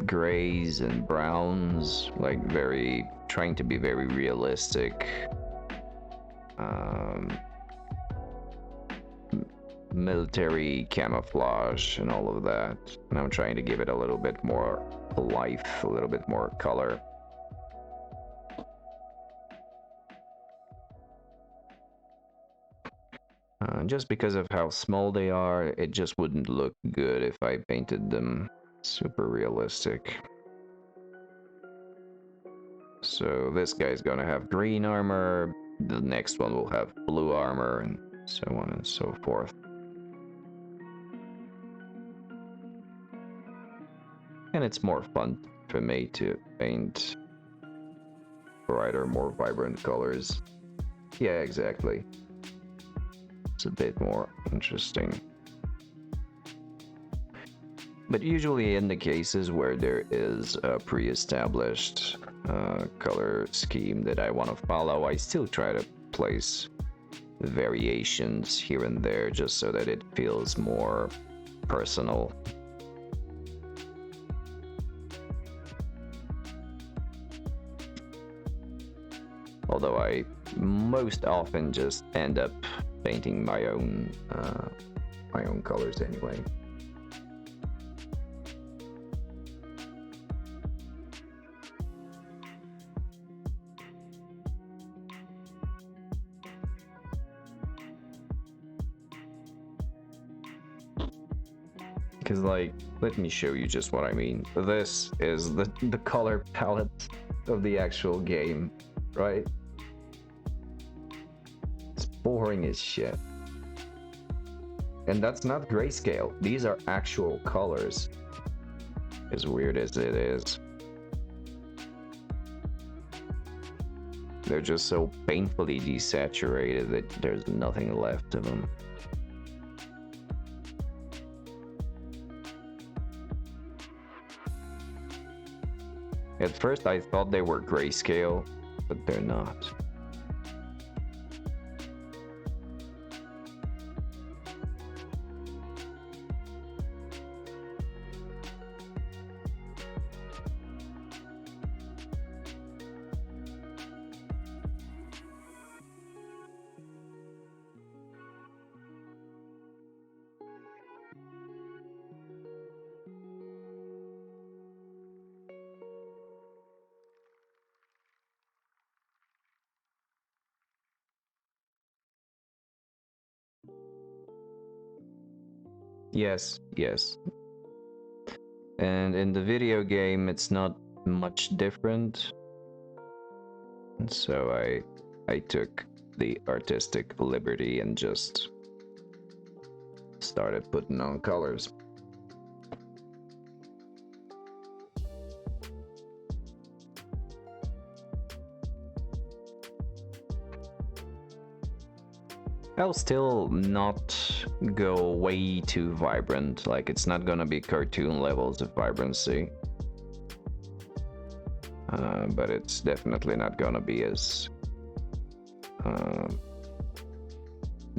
grays and browns, like very trying to be very realistic. Um, Military camouflage and all of that. And I'm trying to give it a little bit more life, a little bit more color. Just because of how small they are, it just wouldn't look good if I painted them super realistic. So this guy's gonna have green armor, the next one will have blue armor, and so on and so forth. And it's more fun for me to paint brighter, more vibrant colors. Yeah, exactly. It's a bit more interesting. But usually in the cases where there is a pre-established color scheme that I want to follow, I still try to place variations here and there just so that it feels more personal. Although I most often just end up painting my own colors anyway. Because, like, let me show you just what I mean. This is the color palette of the actual game, right? It's boring as shit. And that's not grayscale. These are actual colors. As weird as it is. They're just so painfully desaturated that there's nothing left of them. At first I thought they were grayscale, but they're not. Yes, yes. And in the video game, it's not much different. And so I took the artistic liberty and just started putting on colors. I'll still not go way too vibrant, like it's not gonna be cartoon levels of vibrancy. But it's definitely not gonna be as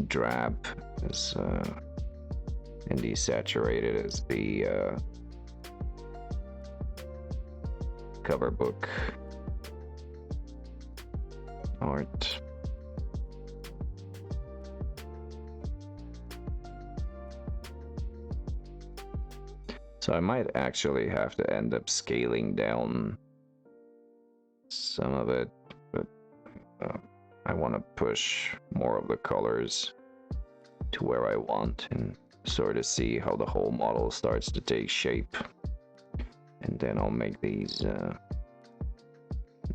drab as and desaturated as the cover book art. So I might actually have to end up scaling down some of it, but I want to push more of the colors to where I want, and sort of see how the whole model starts to take shape, and then I'll make these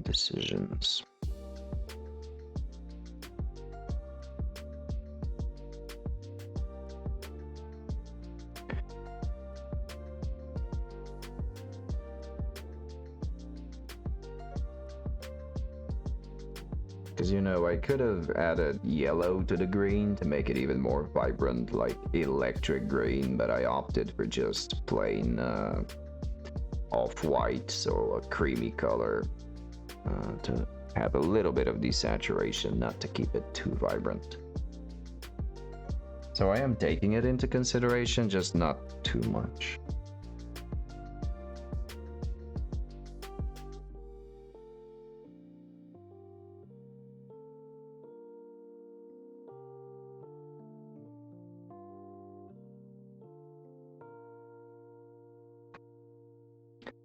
decisions. Because, you know, I could have added yellow to the green to make it even more vibrant, like electric green, but I opted for just plain off-white, so a creamy color, to have a little bit of desaturation, not to keep it too vibrant. So I am taking it into consideration, just not too much.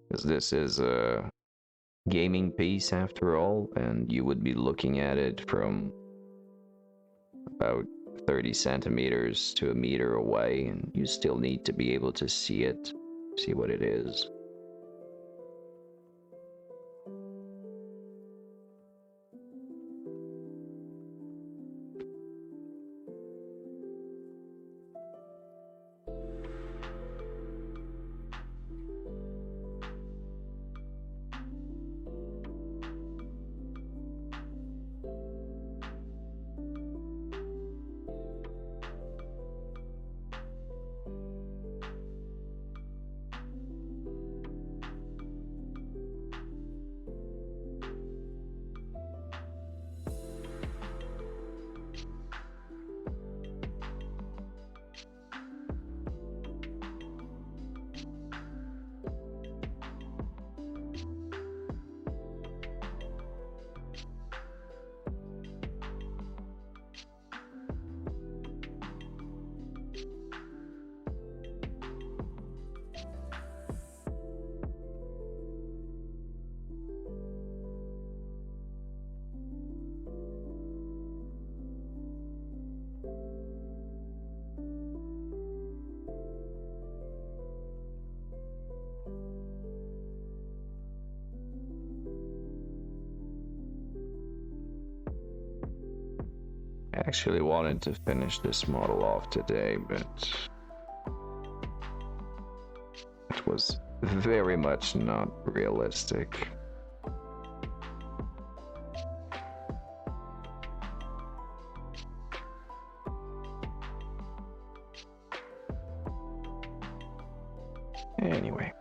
Because this is a gaming piece after all, and you would be looking at it from about 30 centimeters to a meter away, and you still need to be able to see it, see what it is. I actually wanted to finish this model off today, but it was very much not realistic. Anyway.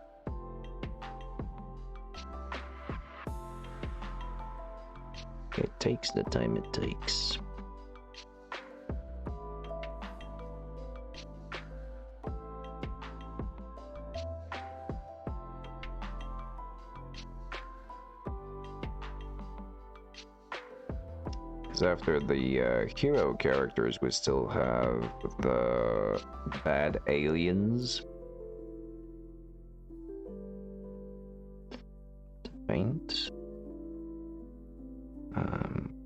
It takes the time it takes. After the hero characters, we still have the bad aliens to paint.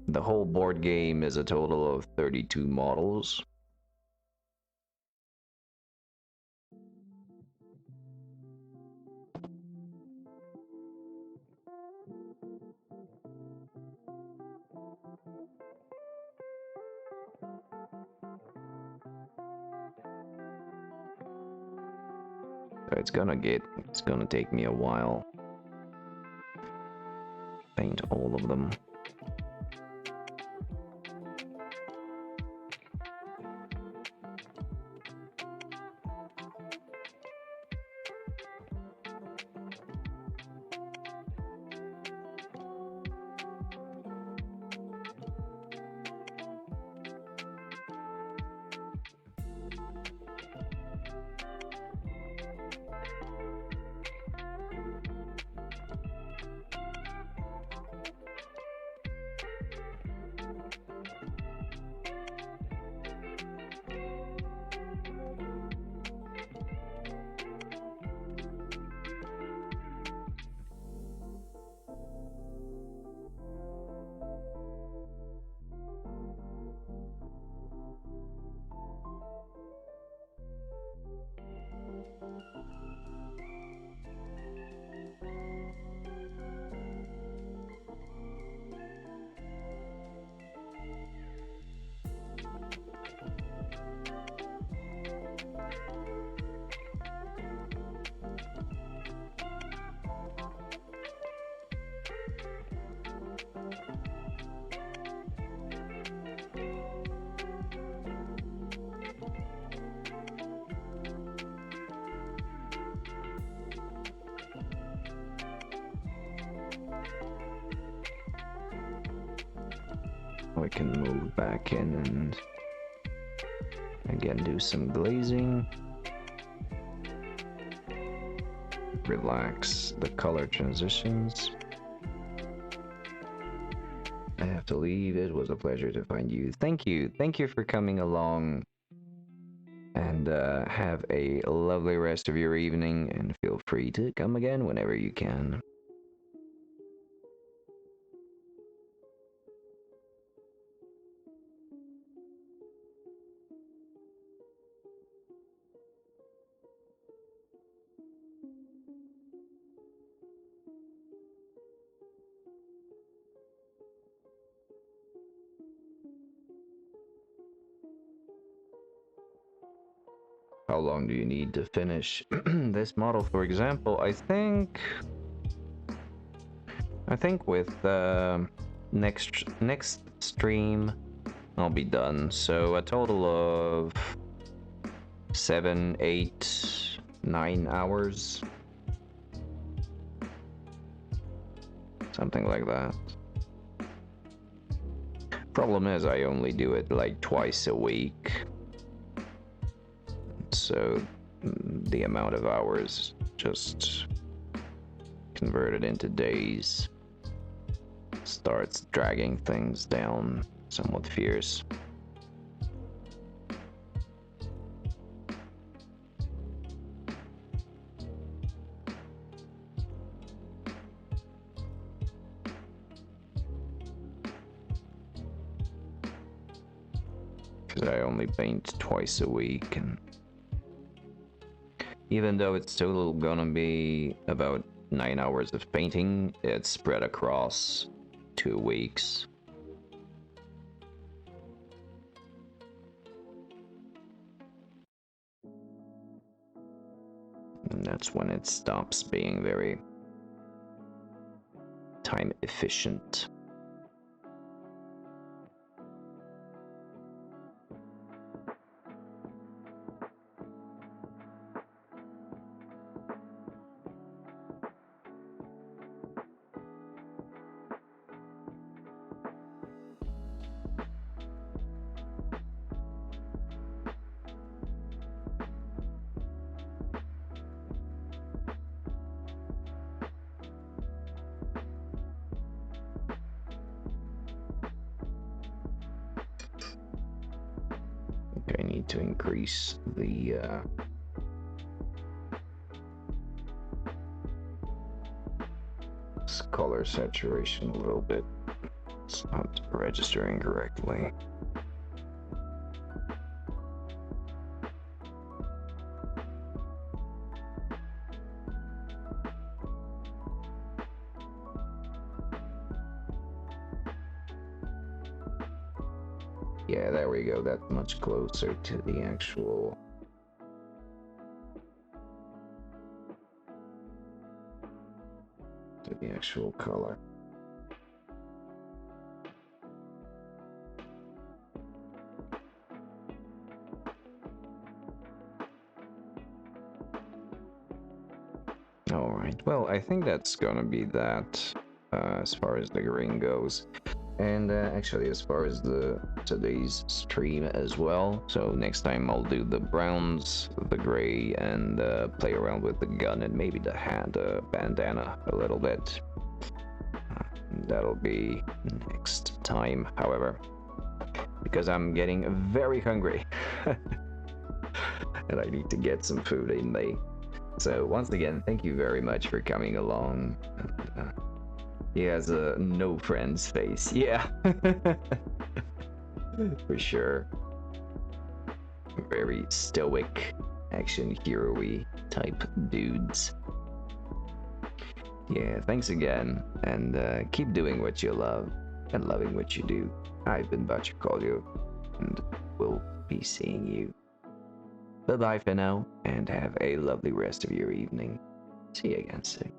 The whole board game is a total of 32 models. It's gonna take me a while. Paint all of them. we can move back in and again do some glazing. Relax the color transitions. I have to leave. It was a pleasure to find you. Thank you. Thank you for coming along. And have a lovely rest of your evening. And feel free to come again whenever you can. How long do you need to finish this model, for example? I think with next stream I'll be done. So a total of 7, 8, 9 hours. Something like that. Problem is I only do it like twice a week. So the amount of hours just converted into days starts dragging things down somewhat fierce. Because I only paint twice a week, and even though it's total gonna be about 9 hours of painting, it's spread across 2 weeks. And that's when it stops being very time efficient. I need to increase the color saturation a little bit. It's not registering correctly. Yeah, there we go. That's much closer to the actual color. All right. Well, I think that's gonna be that as far as the green goes. And actually, as far as today's stream as well. So next time I'll do the browns, the gray, and play around with the gun and maybe the hat, bandana a little bit. That'll be next time, however, because I'm getting very hungry and I need to get some food in me. So once again, thank you very much for coming along. He has a no friends face. Yeah. For sure. Very stoic, action hero-y type dudes. Yeah, thanks again, and keep doing what you love and loving what you do. I've been Butchercolio, and we'll be seeing you. Bye-bye for now, and have a lovely rest of your evening. See you again soon.